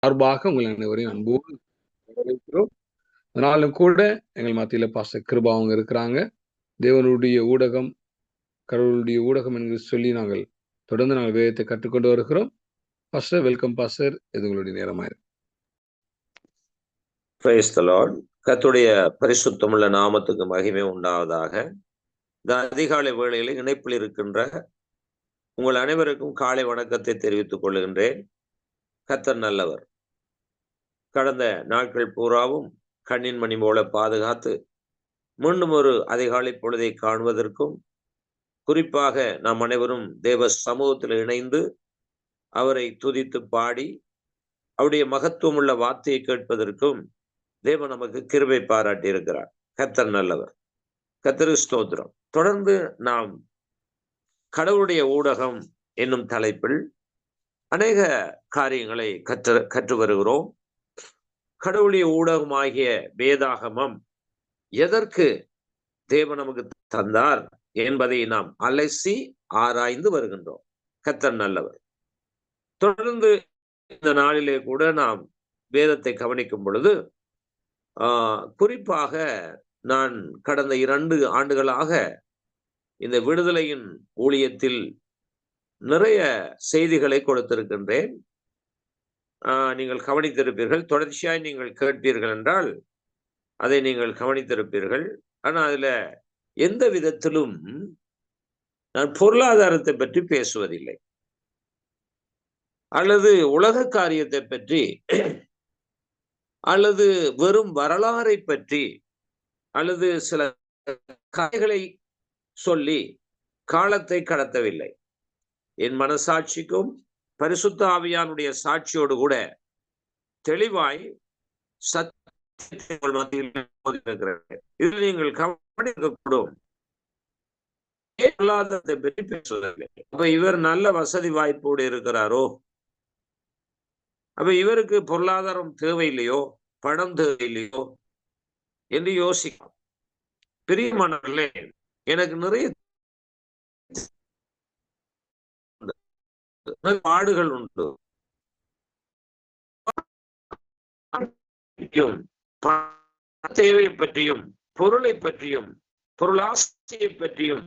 சார்பாக உங்கள் அனைவரையும் அன்போடு வரவேற்கிறோம். அதனாலும் கூட எங்கள் மத்தியில பாஸ்டர் கிருபா அவங்க இருக்கிறாங்க. தேவனுடைய ஊடகம், கடவுளுடைய ஊடகம் என்று சொல்லி நாங்கள் தொடர்ந்து நாங்கள் வேதத்தை கற்றுக்கொண்டு வருகிறோம். Pastor, welcome pastor. இது உங்களுடைய நேரமாயிருக்கு. Price the Lord. கர்த்தருடைய பரிசுத்தமுள்ள நாமத்துக்கு மகிமை உண்டாவதாக. இந்த அதிகாலை வேளையில் இணைப்பில் இருக்கின்ற உங்கள் அனைவருக்கும் காலை வணக்கத்தை தெரிவித்துக் கொள்கின்றேன். கர்த்தர் நல்லவர். கடந்த நாட்கள் பூராவும் கண்ணின் மணி போல பாதுகாத்து மீண்டும் ஒரு அதிகாலை பொழுதை காணுவதற்கும், குறிப்பாக நாம் அனைவரும் தேவ சமூகத்தில் இணைந்து அவரை துதித்து பாடி அவருடைய மகத்துவமுள்ள வார்த்தையை கேட்பதற்கும் தேவன் நமக்கு கிருபை பாராட்டி இருக்கிறார். கர்த்தர் நல்லவர். கர்த்தருக்கு ஸ்தோத்திரம். தொடர்ந்து நாம் கடவுளுடைய ஊடகம் என்னும் தலைப்பில் அநேக காரியங்களை கற்று வருகிறோம். கடவுளுடைய ஊடகமாகிய வேதாகமம் எதற்கு தேவன் நமக்கு தந்தார் என்பதை நாம் அலசி ஆராய்ந்து வருகின்றோம். கர்த்தர் நல்லவர். தொடர்ந்து இந்த நாளிலே கூட நாம் வேதத்தை கவனிக்கும் பொழுது குறிப்பாக நான் கடந்த 2 ஆண்டுகளாக இந்த விடுதலையின் ஊழியத்தில் நிறைய செய்திகளை கொடுத்திருக்கின்றேன். நீங்கள் கவனித்திருப்பீர்கள். தொடர்ச்சியாய் நீங்கள் கேட்பீர்கள் என்றால் அதை நீங்கள் கவனித்திருப்பீர்கள். ஆனால் அதுல எந்த விதத்திலும் நான் பொருளாதாரத்தை பற்றி பேசுவதில்லை, அல்லது உலக காரியத்தை பற்றி, அல்லது வெறும் வரலாறை பற்றி, அல்லது சில கதைகளை சொல்லி காலத்தை கடத்தவில்லை. என் மனசாட்சிக்கும் பரிசுத்த ஆவியானுடைய சாட்சியோடு கூட தெளிவாய் சத்தியங்கள் மத்தியில் இதில் நீங்கள் கவனிக்கக்கூடும். பொருளாதாரத்தை பற்றி பேசுவதில்லை. அப்ப இவர் நல்ல வசதி வாய்ப்போடு இருக்கிறாரோ, அப்ப இவருக்கு பொருளாதாரம் தேவையில்லையோ, பணம் தேவையில்லையோ என்று யோசிக்கலாம். பிரியமானவர்களே, எனக்கு நிறைய பாடுகள் உண்டு. தேவை பற்றியும் பொருளை பற்றியும் பொருளாசையை பற்றியும்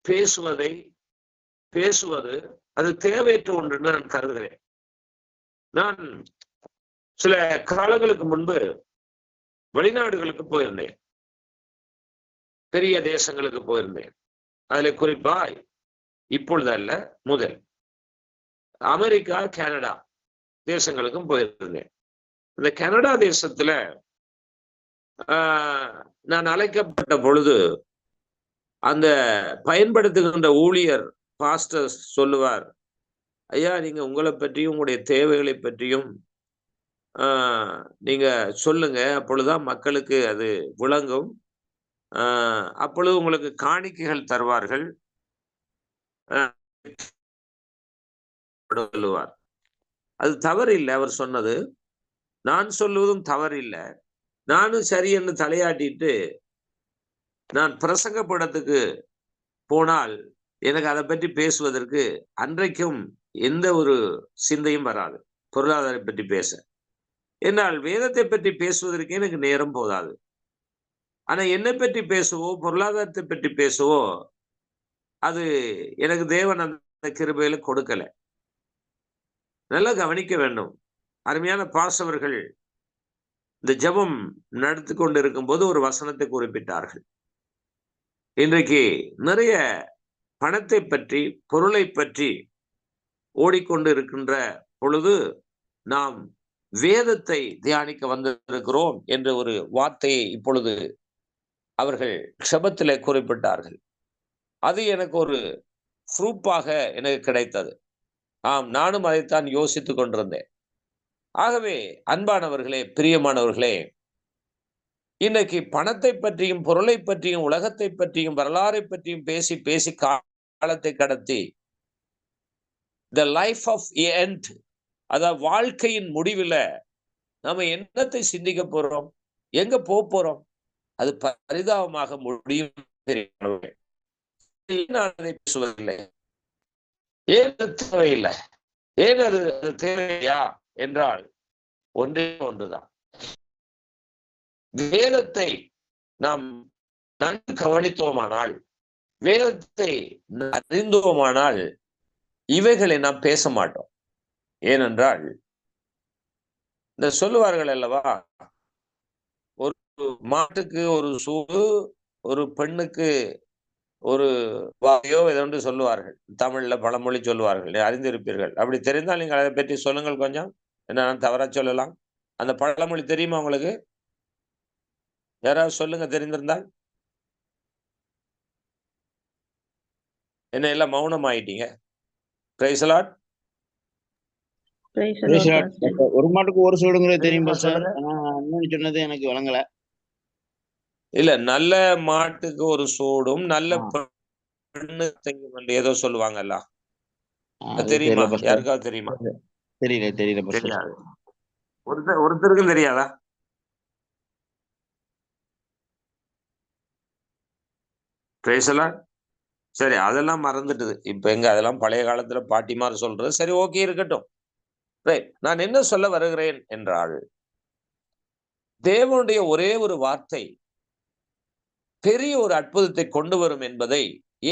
பேசுவது அது தேவையற்ற ஒன்று என்று நான் கருதுகிறேன். நான் சில காலங்களுக்கு முன்பு வெளிநாடுகளுக்கு போயிருந்தேன், பெரிய தேசங்களுக்கு போயிருந்தேன். அதுல குறிப்பாய் இப்பொழுது அல்ல, முதல் அமெரிக்கா, கனடா தேசங்களுக்கும் போயிருந்தேன். இந்த கனடா தேசத்துல நான் அழைக்கப்பட்ட பொழுது அந்த பயன்படுத்துகின்ற ஊழியர் பாஸ்டர் சொல்லுவார், ஐயா, நீங்க உங்களை பற்றியும் உங்களுடைய தேவைகளை பற்றியும் நீங்க சொல்லுங்க, அப்பொழுதுதான் மக்களுக்கு அது விளங்கும், அப்பொழுது உங்களுக்கு காணிக்கைகள் தருவார்கள் சொல்லுவார். அது தவறு இல்லை, அவர் சொன்னது. நான் சொல்லுவதும் தவறு இல்லை. நானும் சரி என்று தலையாட்டிட்டு நான் பிரசங்க படத்துக்கு போனால் எனக்கு அதை பற்றி பேசுவதற்கு அன்றைக்கும் எந்த ஒரு சிந்தையும் வராது, பொருளாதாரத்தை பற்றி பேச. என்னால் வேதத்தை பற்றி பேசுவதற்கு எனக்கு நேரம் போதாது. ஆனா என்னை பற்றி பேசுவோ, பொருளாதாரத்தை பற்றி பேசுவோ, அது எனக்கு தேவன் அந்த கிருபையில கொடுக்கல. நல்லா கவனிக்க வேண்டும். அருமையான பாசவர்கள் இந்த ஜெபம் நடத்தி கொண்டு இருக்கும் போது ஒரு வசனத்தை குறிப்பிட்டார்கள். இன்றைக்கு நிறைய பணத்தை பற்றி, பொருளை பற்றி ஓடிக்கொண்டு இருக்கின்ற பொழுது நாம் வேதத்தை தியானிக்க வந்திருக்கிறோம் என்ற ஒரு வார்த்தையை இப்பொழுது அவர்கள் ஜெபத்திலே குறிப்பிட்டார்கள். அது எனக்கு ஒரு ப்ரூஃபாக எனக்கு கிடைத்தது. ஆம், நானும் அதைத்தான் யோசித்துக் கொண்டிருந்தேன். ஆகவே அன்பானவர்களே, பிரியமானவர்களே, இன்னைக்கு பணத்தை பற்றியும் பொருளை பற்றியும் உலகத்தை பற்றியும் வரலாறை பற்றியும் பேசி பேசி காலத்தை கடத்தி த லைஃப் ஆஃப் எண்ட், அதாவது வாழ்க்கையின் முடிவில் நாம என்னத்தை சிந்திக்க போறோம், எங்க போறோம், அது பரிதாபமாக முடியும். நான் அதை பேசுவதில்லை. ஏன் தேவையில்லை? ஏன் அது தேவையா என்றால் ஒன்றே ஒன்றுதான். வேதத்தை நாம் நன்கு கவனித்தோமானால், வேதத்தை அறிந்தோமானால் இவைகளை நாம் பேச மாட்டோம். ஏனென்றால் இந்த சொல்லுவார்கள் அல்லவா, ஒரு மாட்டுக்கு ஒரு சூடு, ஒரு பெண்ணுக்கு ஒரு வாயோ ஏதொன்று சொல்லுவார்கள். தமிழ்ல பழமொழி சொல்லுவார்கள், அறிந்திருப்பீர்கள். அப்படி தெரிந்தால் நீங்கள் அதை பற்றி சொல்லுங்கள் கொஞ்சம். என்ன, நான் தவறா சொல்லலாம்? அந்த பழமொழி தெரியுமா உங்களுக்கு? யாராவது சொல்லுங்க தெரிந்திருந்தால். என்ன எல்லாம் மௌனம் ஆயிட்டீங்க? Praise Lord. ஒரு மாட்டுக்கு ஒரு சூடுங்கிறது தெரியும் தெரியுமா சார். சொல்லுங்க. ஆனா இன்னொன்னு சொன்னது எனக்கு வழங்கல. இல்ல, நல்ல மாட்டுக்கு ஒரு சூடும் நல்ல பெண்ணு என்று ஏதோ சொல்லுவாங்கல்ல, அது தெரியுமா? தெரியல பாஸ்டர். யாருக்காவது தெரியுமா? தெரியல பாஸ்டர். தெரியாது. ஒருத்தருக்கும் தெரியாதா? Praise Lord. சரி, அதெல்லாம் மறந்துட்டுது. இப்ப எங்க அதெல்லாம் பழைய காலத்துல பாட்டிமார் சொல்றது. சரி, ஓகே, இருக்கட்டும். ரைட். நான் என்ன சொல்ல வருகிறேன் என்றால், தேவனுடைய ஒரே ஒரு வார்த்தை பெரிய ஒரு அற்புதத்தை கொண்டு வரும் என்பதை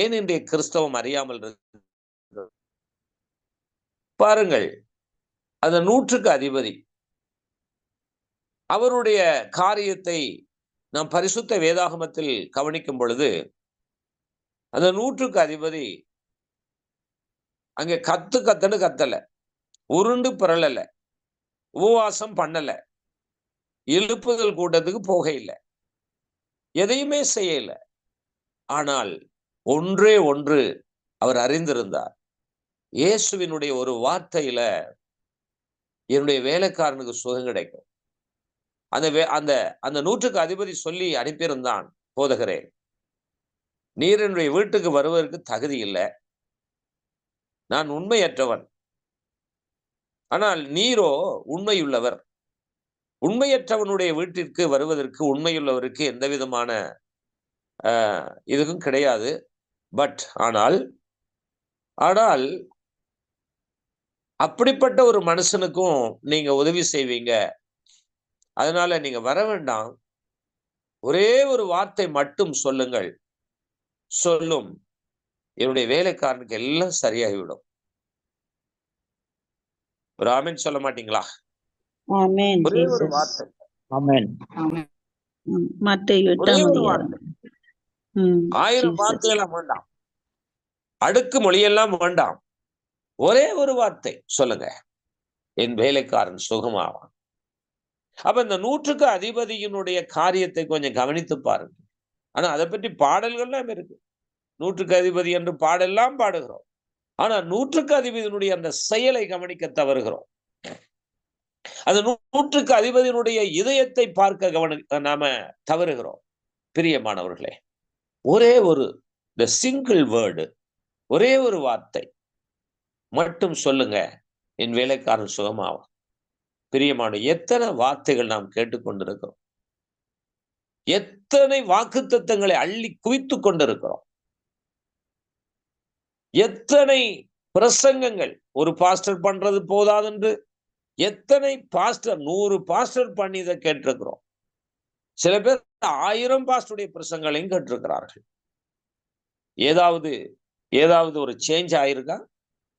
ஏன் இன்றைய கிறிஸ்தவம் அறியாமல் இருக்கிறது? பாருங்கள், அந்த 100க்கு அதிபதி அவருடைய காரியத்தை நாம் பரிசுத்த வேதாகமத்தில் கவனிக்கும் பொழுது, அந்த 100க்கு அதிபதி அங்கே கத்துன்னு கத்தல, உருண்டு பிறளல, உபவாசம் பண்ணல, எழுப்புதல் கூட்டத்துக்கு போக இல்லை, எதையுமே செய்யல. ஆனால் ஒன்றே ஒன்று அவர் அறிந்திருந்தார். இயேசுவினுடைய ஒரு வார்த்தையில என்னுடைய வேலைக்காரனுக்கு சுகம் கிடைக்கும். அந்த அந்த 100க்கு அதிபதி சொல்லி அனுப்பியிருந்தான், போதகரே, நீர் என்னுடைய வீட்டுக்கு வருவதற்கு தகுதி இல்லை, நான் உண்மையற்றவன், ஆனால் நீரோ உண்மையுள்ளவர். உண்மையற்றவனுடைய வீட்டிற்கு வருவதற்கு உண்மையுள்ளவருக்கு எந்த விதமான இதுக்கும் கிடையாது. பட் ஆனால் அப்படிப்பட்ட ஒரு மனுஷனுக்கும் நீங்க உதவி செய்வீங்க, அதனால நீங்க வர வேண்டாம், ஒரே ஒரு வார்த்தை மட்டும் சொல்லுங்கள், சொல்லும் என்னுடைய வேலைக்காரனுக்கு எல்லாம் சரியாகிவிடும். ஒரு ஆமென் சொல்ல மாட்டீங்களா? ஒரே ஒரு வார்த்தை. ஒரே ஒரு வார்த்தை. 1000 வார்த்தையெல்லாம் வேண்டாம், அடுக்கு மொழியெல்லாம் வேண்டாம், ஒரே ஒரு வார்த்தை சொல்லுங்க, என் வேலைக்காரன் சுகமாவான். அப்ப இந்த 100க்கு அதிபதியினுடைய காரியத்தை கொஞ்சம் கவனித்து பாருங்க. ஆனா அதை பற்றி பாடல்கள்லாம் இருக்கு. 100க்கு அதிபதி என்று பாடெல்லாம் பாடுகிறோம். ஆனா 100க்கு அதிபதியினுடைய அந்த செயலை கவனிக்க தவறுகிறோம். அந்த 100க்கு அதிபதியினுடைய இதயத்தை பார்க்க நாம தவறுகிறோம். பிரியமானவர்களே, ஒரே ஒரு சிங்கிள் வேர்டு, ஒரே ஒரு வார்த்தை மட்டும் சொல்லுங்க, என் வேலைக்காரன் சுகமாவான். பிரியமான, எத்தனை வார்த்தைகள் நாம் கேட்டுக்கொண்டிருக்கிறோம், எத்தனை வாக்குத்தத்தங்களை அள்ளி குவித்துக் கொண்டிருக்கிறோம், எத்தனை பிரசங்கங்கள் ஒரு பாஸ்டர் பண்றது போதாதென்று எத்தனை பாஸ்டர் 100 பாஸ்டர் பண்ணி இதை கேட்டிருக்கிறோம். சில பேர் 1000 பாஸ்டருடைய பிரசங்கங்களையும் கேட்டிருக்கிறார்கள். ஏதாவது ஒரு சேஞ்ச் ஆயிருக்கா?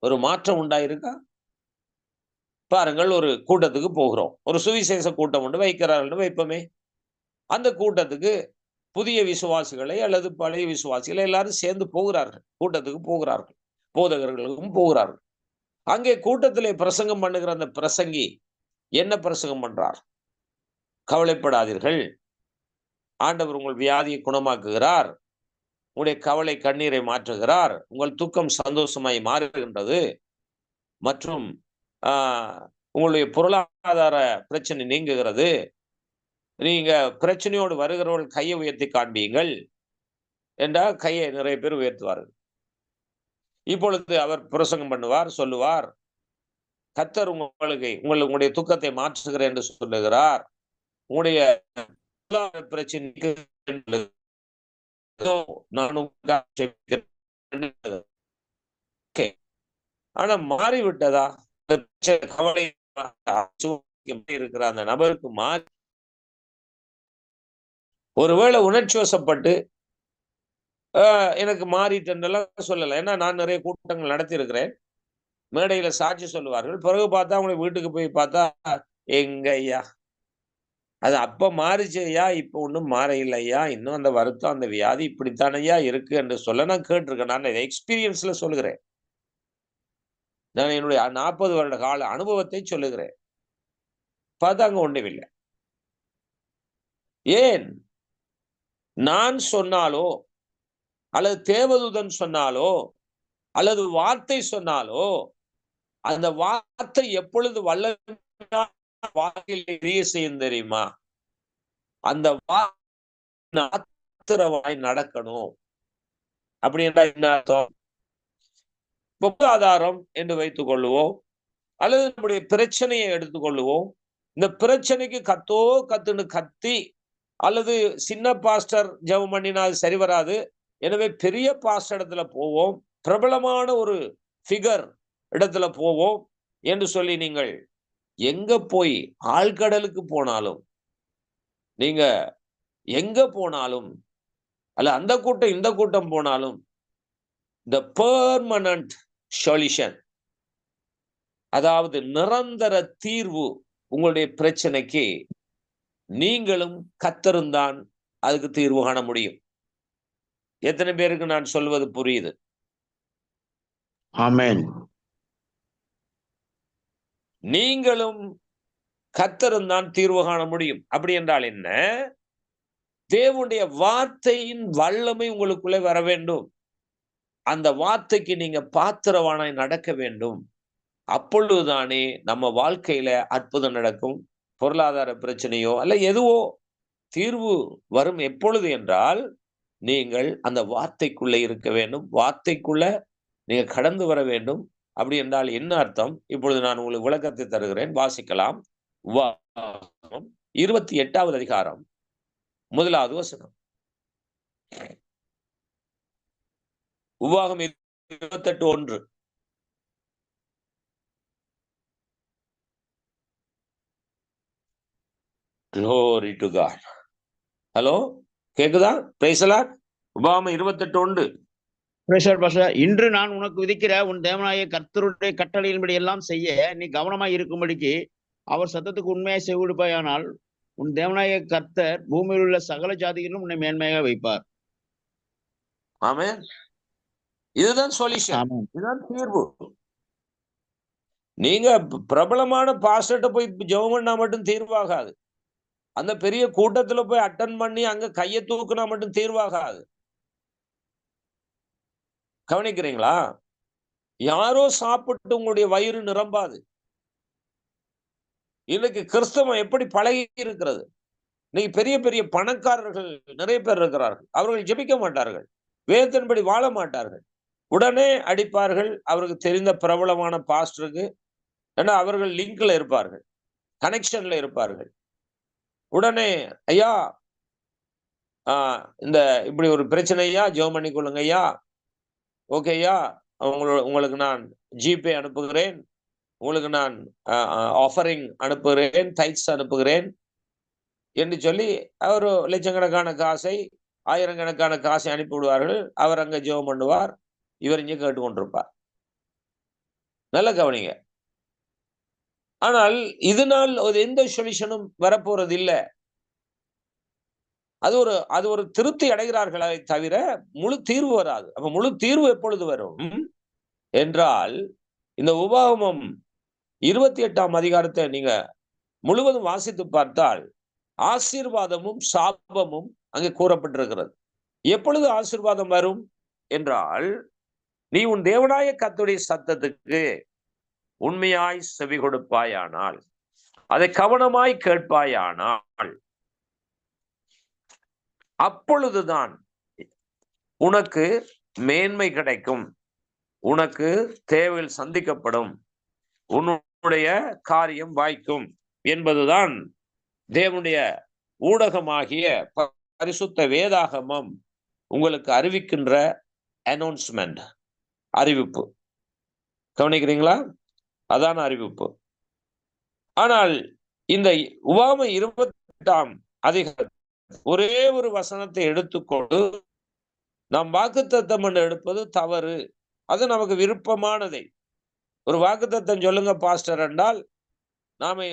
ஒரு மாற்றம் உண்டாயிருக்கா? பாருங்கள், ஒரு கூட்டத்துக்கு போகிறோம், ஒரு சுவிசேஷ கூட்டம் ஒன்று வைக்கிறார்கள் வைப்போமே, அந்த கூட்டத்துக்கு புதிய விசுவாசிகளை அல்லது பழைய விசுவாசிகளை எல்லாரும் சேர்ந்து போகிறார்கள், கூட்டத்துக்கு போகிறார்கள், போதகர்களும் போகிறார்கள். அங்கே கூட்டத்திலே பிரசங்கம் பண்ணுகிற அந்த பிரசங்கி என்ன பிரசங்கம் பண்றார்? கவலைப்படாதீர்கள், ஆண்டவர் உங்கள் வியாதியை குணமாக்குகிறார், உங்களுடைய கவலை கண்ணீரை மாற்றுகிறார், உங்கள் துக்கம் சந்தோஷமாய் மாறுகின்றது, மற்றும் உங்களுடைய பொருளாதார பிரச்சனை நீங்குகிறது, நீங்க பிரச்சனையோடு வருகிறவர்கள் கையை உயர்த்தி காண்பீங்கள் என்றால் கையை நிறைய பேர் உயர்த்துவார்கள். இப்பொழுது அவர் பிரசங்கம் பண்ணுவார், சொல்லுவார், கர்த்தர் உங்களுடைய துக்கத்தை மாற்றுகிறேன் என்று சொல்லுகிறார், உங்களுடைய பிரச்சனைக்கு ஆனா மாறிவிட்டதா? கவலை இருக்கிற அந்த நபருக்கு மாறி ஒருவேளை உணர்ச்சி வசப்பட்டு எனக்கு மாறிட்டெல்லாம் சொல்லலை. ஏன்னா நான் நிறைய கூட்டங்கள் நடத்தி இருக்கிறேன். மேடையில சாட்சி சொல்லுவார்கள். பிறகு பார்த்தா அவங்களை வீட்டுக்கு போய் பார்த்தா எங்க ஐயா அது அப்ப மாறிச்சு ஐயா, இப்ப ஒன்றும் மாற இல்லையா, இன்னும் அந்த வருத்தம் அந்த வியாதி இப்படித்தானையா இருக்கு என்று சொல்ல நான் கேட்டிருக்கேன். நான் எக்ஸ்பீரியன்ஸ்ல சொல்லுகிறேன். நான் என்னுடைய 40 வருட கால அனுபவத்தை சொல்லுகிறேன். பார்த்தா அங்க ஒண்ணுமில்லை. ஏன் நான் சொன்னாலோ அல்லது தேவதூதன் சொன்னாலோ அல்லது வார்த்தை சொன்னாலோ அந்த வார்த்தை எப்பொழுது வாழ்க்கையில் எரிய செய்யும் தெரியுமா? அந்த வார்த்தை நடக்கணும். அப்படி என்றால் என்ன அர்த்தம்? பொருளாதாரம் என்று வைத்துக் கொள்ளுவோம், அல்லது நம்முடைய பிரச்சனையை எடுத்துக்கொள்ளுவோம். இந்த பிரச்சனைக்கு கத்துன்னு கத்தி, அல்லது சின்ன பாஸ்டர் ஜெபம் பண்ணினா அது சரி வராது, எனவே பெரிய பாஸ்டர் இடத்துல போவோம், பிரபலமான ஒரு ஃபிகர் இடத்துல போவோம் என்று சொல்லி நீங்கள் எங்க போய் ஆழ்கடலுக்கு போனாலும், நீங்க எங்க போனாலும், அல்ல அந்த கூட்டம் இந்த கூட்டம் போனாலும், the permanent solution, அதாவது நிரந்தர தீர்வு உங்களுடைய பிரச்சனைக்கு நீங்களும் கத்தருந்தான் அதுக்கு தீர்வு காண முடியும். எத்தனை பேருக்கு நான் சொல்வது புரியுது? ஆமென். நீங்களும் கத்தருந்தான் தீர்வு காண முடியும். அப்படி என்றால் என்ன? தேவனுடைய வார்த்தையின் வல்லமை உங்களுக்குள்ளே வர வேண்டும். அந்த வார்த்தைக்கு நீங்க பாத்திரவானாய் நடக்க வேண்டும். அப்பொழுதுதானே நம்ம வாழ்க்கையில அற்புதம் நடக்கும். பொருளாதார பிரச்சனையோ அல்ல எதுவோ தீர்வு வரும். எப்பொழுது என்றால் நீங்கள் அந்த வார்த்தைக்குள்ள இருக்க வேண்டும், வார்த்தைக்குள்ள நீங்க கடந்து வர வேண்டும். அப்படி என்றால் என்ன அர்த்தம்? இப்பொழுது நான் உங்களுக்கு விளக்கத்தை தருகிறேன், வாசிக்கலாம். 28வது அதிகாரம் 1வது வசனம். உபாகம் 28:1. Glory to God. ஹலோ, கேக்குதா? Praise the lord. உபாகம் 28:1. இன்று நான் உனக்கு விதிக்கிற உன் தேவனாகிய கர்த்தருடைய கட்டளையின்படி எல்லாம் செய்ய நீ கவனமாய் இருக்கும்படிக்கு அவர் சத்தத்துக்கு உண்மையாய் செவிடுப்பாயானால் உன் தேவனாகிய கர்த்தர் பூமியில் உள்ள சகல ஜாதிகளிலும் உன்னை மேன்மையாக வைப்பார். ஆமென். இதுதான் சொல்யூஷன், இதுதான் தீர்வு. நீங்க பிரபலமான பாஸ்டர்ட்ட போய் ஜெபம் பண்ணா மட்டும் தீர்வாகாது. அந்த பெரிய கூட்டத்துல போய் அட்டன் பண்ணி அங்க கையை தூக்குனா மட்டும் தீர்வாகாது. கவனிக்கிறீங்களா? யாரோ சாப்பிட்டு உங்களுடைய வயிறு நிரம்பாது. இன்னைக்கு கிறிஸ்தவம் எப்படி பழகி இருக்கிறது? இன்னைக்கு பெரிய பெரிய பணக்காரர்கள் நிறைய பேர் இருக்கிறார்கள். அவர்கள் ஜெபிக்க மாட்டார்கள், வேதத்தின்படி வாழ மாட்டார்கள். உடனே அடிப்பார்கள் அவருக்கு தெரிந்த பிரபலமான பாஸ்டருக்கு. ஏன்னா அவர்கள் லிங்க்ல இருப்பார்கள், கனெக்ஷன்ல இருப்பார்கள். உடனே ஐயா இந்த இப்படி ஒரு பிரச்சனை ஐயா, ஜெபம் பண்ணி கொள்ளுங்க ஐயா, ஓகே ஐயா, உங்களுக்கு நான் ஜிபே அனுப்புகிறேன், உங்களுக்கு நான் ஆஃபரிங் அனுப்புகிறேன், தைட்ஸ் அனுப்புகிறேன் என்று சொல்லி அவர் லட்சக்கணக்கான காசை, ஆயிரக்கணக்கான காசை அனுப்பி விடுவார்கள். அவர் அங்க ஜெபம் பண்ணுவார், இவர் இங்கே கேட்டுக்கொண்டிருப்பார். நல்ல கவனிங்க. ஆனால் இதனால் எந்த சொல்யூஷனும் வரப்போறது இல்லை. அது ஒரு திருப்தி அடைகிறார்களே தவிர முழு தீர்வு வராது. அப்ப முழு தீர்வு எப்பொழுது வரும் என்றால், இந்த உபாகமம் 28ஆம் அதிகாரத்தை நீங்க முழுவதும் வாசித்து பார்த்தால் ஆசீர்வாதமும் சாபமும் அங்கே கூறப்பட்டிருக்கிறது. எப்பொழுது ஆசீர்வாதம் வரும் என்றால், நீ உன் தேவனாய கர்த்தருடைய சத்தத்துக்கு உண்மையாய் செவி கொடுப்பாயானால், அதை கவனமாய் கேட்பாயானால், அப்பொழுதுதான் உனக்கு மேன்மை கிடைக்கும், உனக்கு தேவையில் சந்திக்கப்படும், உன்னுடைய காரியம் வாய்க்கும் என்பதுதான் தேவனுடைய ஊடகமாகிய பரிசுத்த வேதாகமம் உங்களுக்கு அறிவிக்கின்ற அனௌன்ஸ்மெண்ட், அறிவிப்பு. கவனிக்கிறீங்களா? அதான அறிவிப்பு. ஆனால் இந்த உபாகமம் 28ஆம் அதிகாரம் ஒரே ஒரு வசனத்தை எடுத்துக்கொண்டு நாம் வாக்குத்தத்தம் என்று எடுப்பது தவறு. அது நமக்கு விருப்பமானதை ஒரு வாக்குத்தத்தம் சொல்லுங்க பாஸ்டர் என்றால் நாம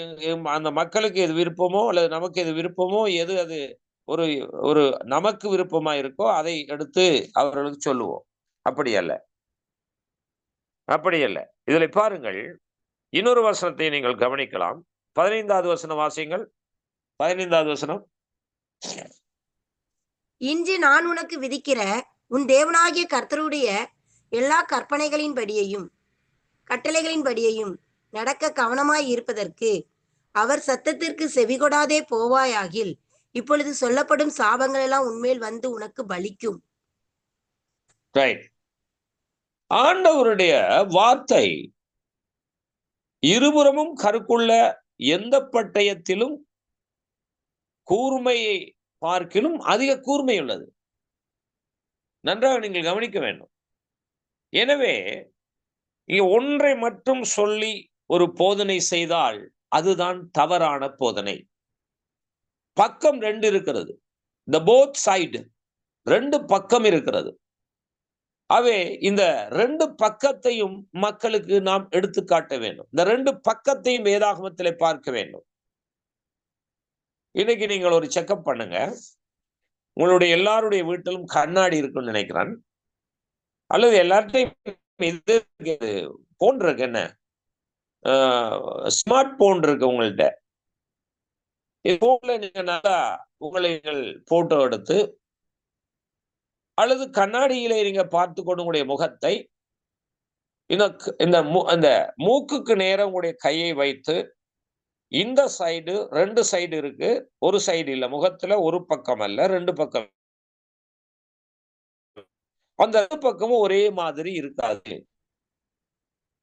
அந்த மக்களுக்கு எது விருப்பமோ அல்லது நமக்கு எது விருப்பமோ எது அது ஒரு ஒரு நமக்கு விருப்பமா இருக்கோ அதை எடுத்து அவர்களுக்கு சொல்லுவோம். அப்படி அல்ல, அப்படி அல்ல. இதுல பாருங்கள், இன்னொரு வசனத்தை நீங்கள் கவனிக்கலாம். 15வது வசனம் வாசியுங்கள். 15வது வசனம். இன்று நான் உனக்கு விதிக்கிற உன் தேவனாகிய கர்த்தருடைய எல்லா கற்பனைகளின்படியையும் கட்டளைகளின்படியையும் நடக்க கவனமாய் இருப்பதற்கு அவர் சத்தத்திற்கு செவிகொடாதே போவாயாகில் இப்பொழுது சொல்லப்படும் சாபங்கள் எல்லாம் உன்மேல் வந்து உனக்கு பலிக்கும். ஆண்டவருடைய வார்த்தை இருபுறமும் கருக்குள்ள எந்த பட்டயத்திலும் கூர்மையை பார்க்கிலும் அதிக கூர்மை உள்ளது. நன்றாக நீங்கள் கவனிக்க வேண்டும். எனவே இங்க ஒன்றை மட்டும் சொல்லி ஒரு போதனை செய்தால் அதுதான் தவறான போதனை. பக்கம் 2 இருக்கிறது. The both side, 2 பக்கம் இருக்கிறது. அவே இந்த 2 பக்கத்தையும் மக்களுக்கு நாம் எடுத்து காட்ட வேண்டும். இந்த 2 பக்கத்தையும் வேதாகமத்திலே பார்க்க வேண்டும். இன்னைக்கு நீங்கள் ஒரு செக்அப் பண்ணுங்க. உங்களுடைய எல்லாருடைய வீட்டிலும் கண்ணாடி இருக்குன்னு நினைக்கிறேன். அல்லது எல்லார்ட்டையும் இது போன் இருக்கு, என்ன ஸ்மார்ட் போன் இருக்கு உங்கள்கிட்ட. போன்ல நீங்க நல்லா உங்களை போட்டோ எடுத்து அல்லது கண்ணாடியிலே நீங்க பார்த்து கொண்டு உங்களுடைய முகத்தை இந்த மூக்குக்கு நேரம் உங்களுடைய கையை வைத்து இந்த சைடு 2 சைடு இருக்கு, ஒரு சைடு இல்ல, முகத்துல ஒரு பக்கம் அல்ல 2 பக்கம். அந்த 2 பக்கமும் ஒரே மாதிரி இருக்காது.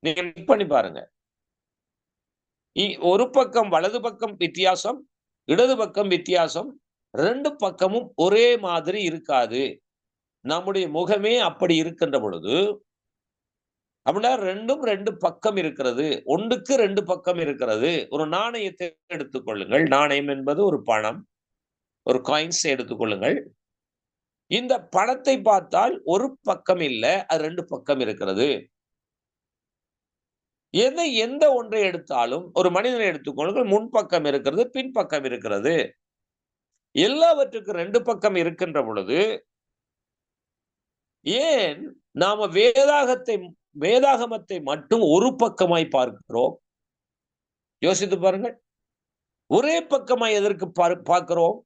நீங்க பண்ணி பாருங்க. ஒரு பக்கம் வலது பக்கம் வித்தியாசம், இடது பக்கம் வித்தியாசம், 2 பக்கமும் ஒரே மாதிரி இருக்காது. நம்முடைய முகமே அப்படி இருக்கின்ற பொழுது அப்படின்னா 2 பக்கம் இருக்கிறது, ஒன்றுக்கு 2 பக்கம் இருக்கிறது. ஒரு நாணயத்தை எடுத்துக்கொள்ளுங்கள். நாணயம் என்பது ஒரு பணம், ஒரு காயின்ஸ் எடுத்துக்கொள்ளுங்கள். இந்த பணத்தை பார்த்தால் ஒரு பக்கம் இல்லை, அது 2 பக்கம் இருக்கிறது. எந்த ஒன்றை எடுத்தாலும் ஒரு மனிதனை எடுத்துக்கொள்ளுங்கள், முன்பக்கம் இருக்கிறது, பின்பக்கம் இருக்கிறது. எல்லாவற்றுக்கும் 2 பக்கம் இருக்கின்ற பொழுது ஏன் நாம வேதாகமத்தை மட்டும் ஒரு பக்கமாய் பார்க்கிறோம்? யோசித்து பாருங்கள். ஒரே பக்கமாய் எதற்கு பார்க்கிறோம்?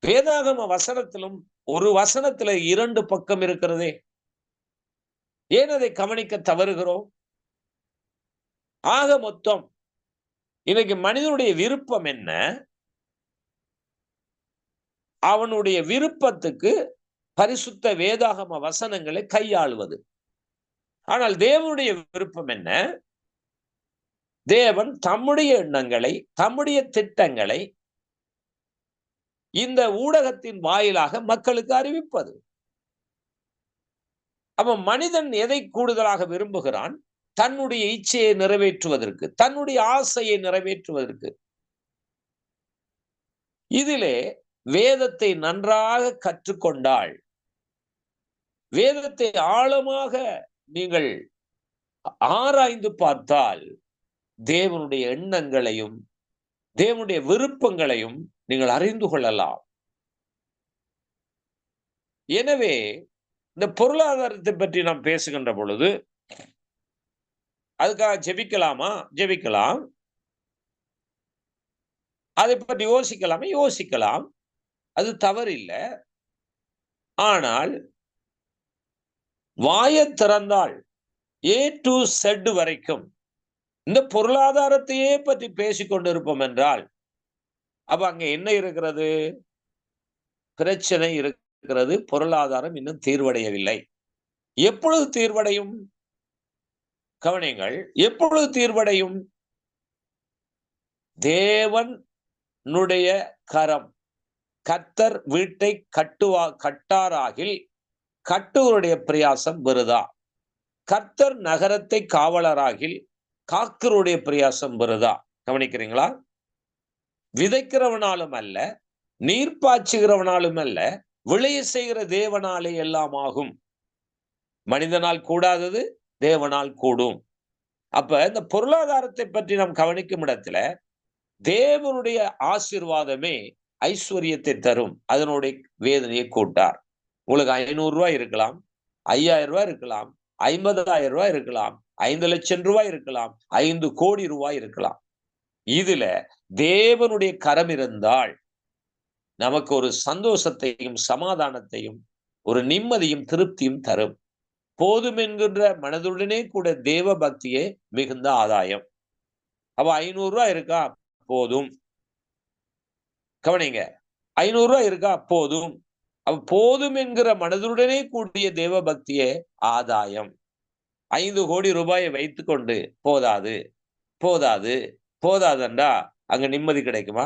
வேதாகம வசனத்திலும் ஒரு வசனத்துல 2 பக்கம் இருக்கிறதே. ஏன் அதை கவனிக்க தவறுகிறோம்? ஆக மொத்தம் இன்னைக்கு மனிதனுடைய விருப்பம் என்ன? அவனுடைய விருப்பத்துக்கு பரிசுத்த வேதாகம வசனங்களை கையாளுவது. ஆனால் தேவனுடைய விருப்பம் என்ன? தேவன் தம்முடைய எண்ணங்களை, தம்முடைய திட்டங்களை இந்த ஊடகத்தின் வாயிலாக மக்களுக்கு அறிவிப்பது. அவன் மனிதன் எதை கூடுதலாக விரும்புகிறான்? தன்னுடைய இச்சையை நிறைவேற்றுவதற்கு, தன்னுடைய ஆசையை நிறைவேற்றுவதற்கு. இதிலே வேதத்தை நன்றாக கற்றுக்கொண்டால், வேதத்தை ஆழமாக நீங்கள் ஆராய்ந்து பார்த்தால் தேவனுடைய எண்ணங்களையும் தேவனுடைய விருப்பங்களையும் நீங்கள் அறிந்து கொள்ளலாம். எனவே இந்த பொருளாதாரத்தை பற்றி நாம் பேசுகின்ற பொழுது அதுக்காக ஜெபிக்கலாமா? ஜெபிக்கலாம். அதை பற்றி யோசிக்கலாமா? யோசிக்கலாம். அது தவறில்லை. ஆனால் வாயை திறந்தால் A to Z வரைக்கும் இந்த பொருளாதாரத்தையே பற்றி பேசிக்கொண்டிருப்போம் என்றால் அப்ப அங்க என்ன இருக்கிறது? பிரச்சனை இருக்கிறது. பொருளாதாரம் இன்னும் தீர்வடையவில்லை. எப்பொழுது தீர்வடையும்? கவனிங்கள். எப்பொழுது தீர்வடையும்? தேவனுடைய கரம், கர்த்தர் வீட்டை கட்டாராகில் கட்டுவருடைய பிரயாசம் விருதா. கர்த்தர் நகரத்தை காவலராகில் காக்கருடைய பிரயாசம் விருதா. கவனிக்கிறீங்களா? விதைக்கிறவனாலும் அல்ல, நீர் பாய்ச்சுகிறவனாலும் அல்ல, விளைய செய்கிற தேவனாலே எல்லாம் ஆகும். மனிதனால் கூடாதது தேவனால் கூடும். அப்ப இந்த பொருளாதாரத்தை பற்றி நாம் கவனிக்கும் இடத்துல தேவனுடைய ஆசீர்வாதமே ஐஸ்வர்யத்தை தரும். அதனுடைய வேதனையை கூட்டார். உங்களுக்கு 500 ரூபாய் இருக்கலாம், 5000 ரூபாய் இருக்கலாம், 50,000 ரூபாய் இருக்கலாம், 5 லட்சம் ரூபாய் இருக்கலாம், 5 கோடி ரூபாய் இருக்கலாம். இதுல தேவனுடைய கரம் இருந்தால் நமக்கு ஒரு சந்தோஷத்தையும் சமாதானத்தையும் ஒரு நிம்மதியும் திருப்தியும் தரும். போதும் என்கின்ற மனதுடனே கூட தேவ பக்தியே மிகுந்த ஆதாயம். அப்ப 500 ரூபாய் இருக்கா போதும். கவனிங்க, 500 ரூபாய் இருக்கா போதும். அப்ப போதும் என்கிற மனதுடனே கூடிய தேவ பக்தியே ஆதாயம். 5 கோடி ரூபாயை வைத்துக்கொண்டு போதாது போதாது போதாதண்டா அங்க நிம்மதி கிடைக்குமா?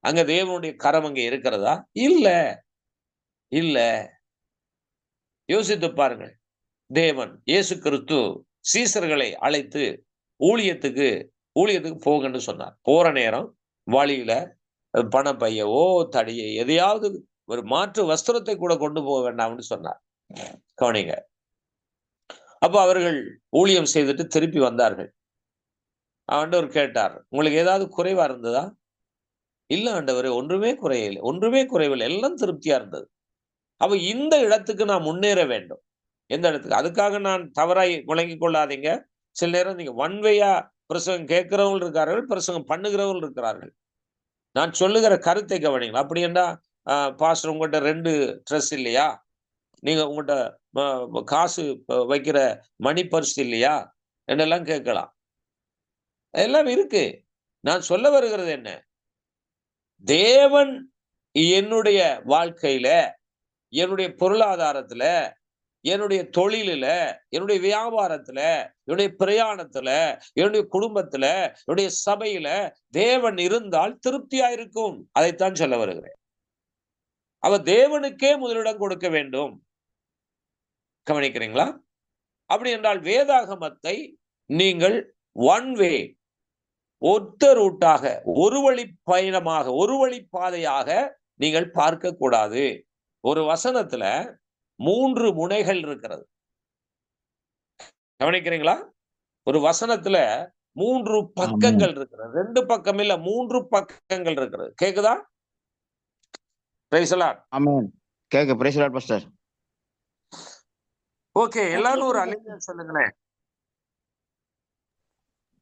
அங்க தேவனுடைய கரம் அங்க இருக்கிறதா? இல்ல இல்ல. யோசித்து பாருங்கள். தேவன் இயேசு கிறிஸ்து சீசர்களை அழைத்து ஊழியத்துக்கு போங்கன்னு சொன்னார். போற நேரம் வழியில பண பையவோ தடியை எதையாவது ஒரு மாற்று வஸ்திரத்தை கூட கொண்டு போக வேண்டாம்னு சொன்னார். கவனிங்க. அப்ப அவர்கள் ஊழியம் செய்துட்டு திருப்பி வந்தார்கள். ஆண்டவர் கேட்டார், உங்களுக்கு ஏதாவது குறைவா இருந்ததா? இல்ல ஆண்டவரே, ஒன்றுமே குறையவில்லை, ஒன்றுமே குறைவில்லை, எல்லாம் திருப்தியா இருந்தது. அப்ப இந்த இடத்துக்கு நான் முன்னேற வேண்டும். எந்த இடத்துக்கு? அதுக்காக நான் தவறாய் முழங்கிக் கொள்ளாதீங்க. சில நேரம் நீங்க ஒன்வேயா பிரசங்கம் கேட்கிறவங்க இருக்கிறார்கள், பிரசங்கம் பண்ணுகிறவங்க இருக்கிறார்கள். நான் சொல்லுகிற கருத்தை கவனிங்க. அப்படி என்றா பாஸ்டர் உங்கள்கிட்ட 2 ட்ரெஸ் இல்லையா? நீங்க உங்கள்கிட்ட காசு வைக்கிற மணி பர்ஸ் இல்லையா என்றெல்லாம் கேட்கலாம். எல்லாம் இருக்கு. நான் சொல்ல வருகிறது என்ன? தேவன் என்னுடைய வாழ்க்கையில, என்னுடைய பொருளாதாரத்துல, என்னுடைய தொழிலில, என்னுடைய வியாபாரத்துல, என்னுடைய பிரயாணத்துல, என்னுடைய குடும்பத்துல, என்னுடைய சபையில தேவன் இருந்தால் திருப்தியா இருக்கும். அதைத்தான் சொல்ல வருகிறேன். அவ தேவனுக்கே முதலிடம் கொடுக்க வேண்டும். கவனிக்கிறீங்களா? அப்படி என்றால் வேதாகமத்தை நீங்கள் ஒன் வே, ஒத்த ரூட்டாக, ஒரு வழி பயணமாக, ஒரு வழி பாதையாக நீங்கள் பார்க்க கூடாது. ஒரு வசனத்துல 3 முனைகள் இருக்கிறது. கவனிக்கிறீங்களா? ஒரு வசனத்துல 3 பக்கங்கள் இருக்கிறது. 2 பக்கம் இல்ல, 3 பக்கங்கள் இருக்கிறது. கேக்குதா? Praise the Lord. Amen. Price the Lord pastor. Okay, எல்லாரும் ஒரு அல்லேலூயா சொல்லுங்களேன்.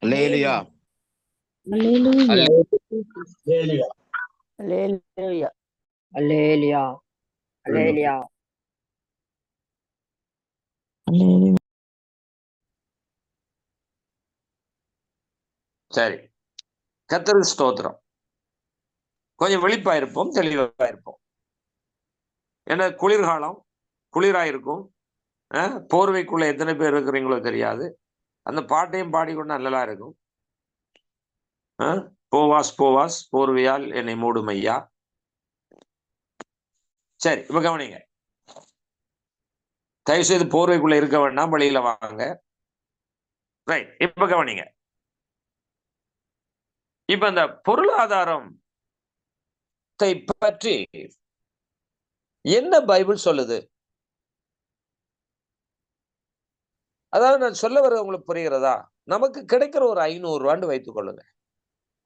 அல்லேலூயா. அல்லேலூயா. அல்லேலூயா. அல்லேலூயா. அல்லேலூயா. அல்லேலூயா. அல்லேலூயா. சரி, கர்த்தருக்கு ஸ்தோத்திரம். கொஞ்சம் விழிப்பா இருப்போம், தெளிவா இருப்போம். ஏன்னா குளிர்காலம், குளிராயிருக்கும். போர்வைக்குள்ள எத்தனை பேர் இருக்கிறீங்களோ தெரியாது. அந்த பாட்டையும் பாடிக்கொண்டு நல்லா இருக்கும். போவாஸ் போவாஸ் போர்வையால் என்னை மூடும் ஐயா. சரி, இப்ப கவனிங்க. தயவு செய்து போர்வைக்குள்ள இருக்க வேண்டாம், வெளியில வாங்க. ரைட், இப்ப கவனிங்க. இப்ப இந்த பொருளாதாரத்தை பற்றி என்ன பைபிள் சொல்லுது? அதாவது நான் சொல்ல வர உங்களுக்கு புரிகிறதா? நமக்கு கிடைக்கிற ஒரு 500 ரூபான்னு வைத்துக் கொள்ளுங்க.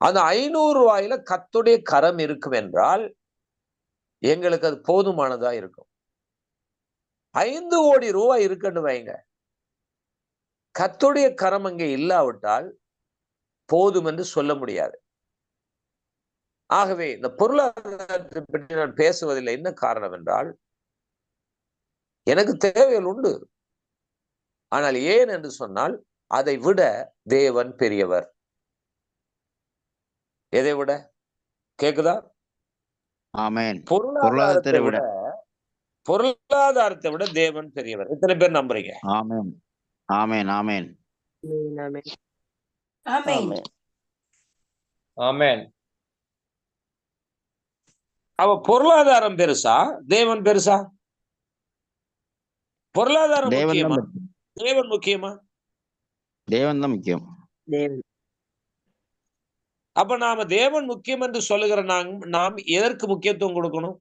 அந்த 500 ரூபாயில கர்த்தருடைய கரம் இருக்கும் என்றால் எங்களுக்கு அது போதுமானதா இருக்கும். 5 கோடி ரூபாய் இருக்குன்னு வைங்க, கர்த்தருடைய கரம் அங்கே இல்லாவிட்டால் போதும் என்று சொல்ல முடியாது. ஆகவே இந்த பொருளாதாரத்தை பற்றி நான் பேசுவதில்லை. என்ன காரணம் என்றால், எனக்கு தேவைகள் உண்டு. ஆனால் ஏன் என்று சொன்னால், அதை விட தேவன் பெரியவர். எதை விட? கேக்குதா? ஆமென். பொருளாதாரத்தை விட தேவன் பெரியவர். எத்தனை பேர் நம்புறீங்க? ஆமென். ஆமென். ஆமென். ஆமென். ஆமென். அவ பொருளாதாரம் பெருசா, தேவன் பெருசா? பொருளாதாரம் முக்கியமா, தேவன் முக்கியமா? தேவன் தான் முக்கியம். அப்ப நாம தேவன் முக்கியம் என்று சொல்லுகிற நாம் எதற்கு முக்கியத்துவம் கொடுக்கணும்?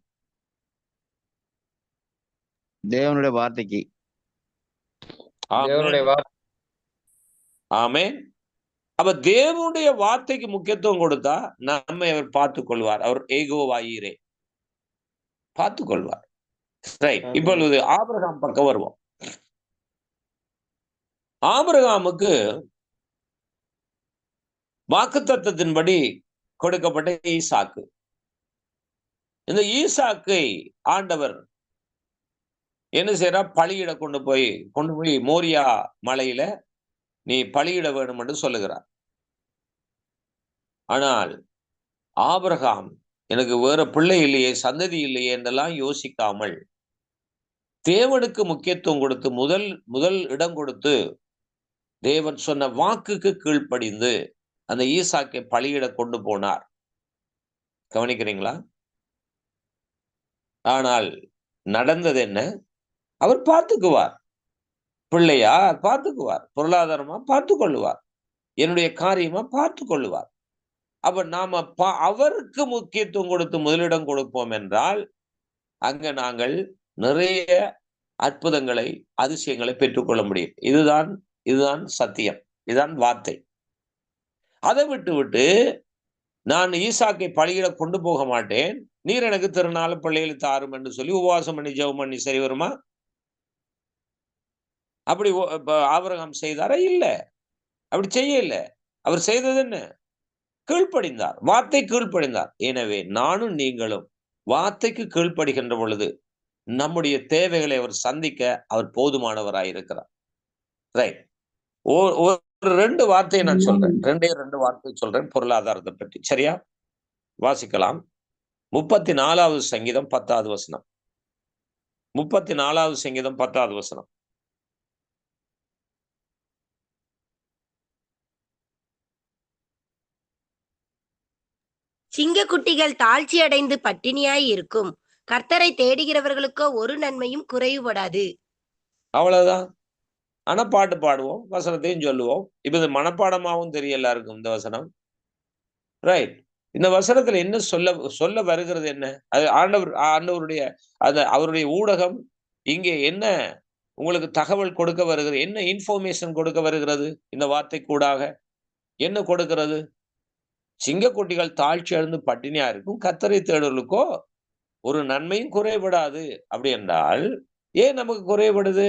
தேவனுடைய வார்த்தைக்கு. தேவனுடைய வார்த்தை. ஆமென். அப்ப தேவனுடைய வார்த்தைக்கு முக்கியத்துவம் கொடுத்தா நம்மை அவர் பார்த்துக் கொள்வார். அவர் ஏகோவாயிரே பார்த்துக் கொள்வார். ரைட். இப்பொழுது ஆபிரகாம் பக்கம் வருவோம். ஆபிரகாமுக்கு வாக்குத்தத்தத்தின்படி கொடுக்கப்பட்ட ஈசாக்கு. இந்த ஈசாக்கை ஆண்டவர் என்ன செய்யறா? பலியிட கொண்டு போய் மோரியா மலையில நீ பலியிட வேண்டும் என்று சொல்லுகிறார். ஆனால் ஆபிரகாம் எனக்கு வேற பிள்ளை இல்லையே, சந்ததி இல்லையே என்றெல்லாம் யோசிக்காமல் தேவனுக்கு முக்கியத்துவம் கொடுத்து முதல் இடம் கொடுத்து தேவன் சொன்ன வாக்குக்கு கீழ்ப்படிந்து அந்த ஈசாக்கை பலியிட கொண்டு போனார். கவனிக்கிறீங்களா? ஆனால் நடந்தது என்ன? அவர் பார்த்துக்குவார். பிள்ளையா பார்த்துக்குவார், பொருளாதாரமா பார்த்து கொள்ளுவார், என்னுடைய காரியமா பார்த்து கொள்ளுவார். அப்ப நாம அவருக்கு முக்கியத்துவம் கொடுத்து முதலிடம் கொடுப்போம் என்றால் அங்க நாங்கள் நிறைய அற்புதங்களை, அதிசயங்களை பெற்றுக்கொள்ள முடியும். இதுதான் சத்தியம், இதுதான் வார்த்தை. அதை விட்டு நான் ஈசாக்கை பலியிட கொண்டு போக மாட்டேன், நீர் எனக்கு திருநாள் பிள்ளைகளை தாரும் என்று சொல்லி உபவாசம் பண்ணி ஜெபம் பண்ணி சரி வருமா? அப்படி ஆபிரகாம் செய்தாரா? இல்ல, அப்படி செய்ய இல்லை. அவர் செய்தது என்ன? கீழ்ப்படிந்தார், வார்த்தை கீழ்ப்படிந்தார். எனவே நானும் நீங்களும் வார்த்தைக்கு கீழ்ப்படுகின்ற பொழுது நம்முடைய தேவைகளை அவர் சந்திக்க அவர் போதுமானவராயிருக்கிறார். ரைட். ஒரு 2 வார்த்தையை நான் சொல்றேன், 2 வார்த்தை சொல்றேன் பொருளாதாரத்தை பற்றி. சரியா? வாசிக்கலாம். 34வது சங்கீதம் 10வது வசனம். 34வது சங்கீதம் 10வது வசனம். சிங்கக்குட்டிகள் தாழ்ச்சி அடைந்து பட்டினியாய் இருக்கும், கர்த்தரை தேடுகிறவர்களுக்கோ ஒரு நன்மையும் குறைவுபடாது. அவ்வளவுதான். ஆனா பாட்டு பாடுவோம், வசனத்தையும் சொல்லுவோம். இப்ப இது மனப்பாடமாகவும் தெரியல இருக்கும் இந்த வசனம். ரைட். இந்த வசனத்துல என்ன சொல்ல வருகிறது? என்ன அது? ஆண்டவருடைய அவருடைய ஊடகம் இங்கே என்ன உங்களுக்கு தகவல் கொடுக்க வருகிறது? என்ன இன்ஃபர்மேஷன் கொடுக்க வருகிறது? இந்த வார்த்தை கூடாக என்ன கொடுக்கிறது? சிங்கக்குட்டிகள் தாழ்ச்சி அடைந்து பட்டினியா இருக்கும், கர்த்தரை தேடுவர்களுக்கோ ஒரு நன்மையும் குறைபடாது. அப்படி என்றால் ஏன் நமக்கு குறைபடுது?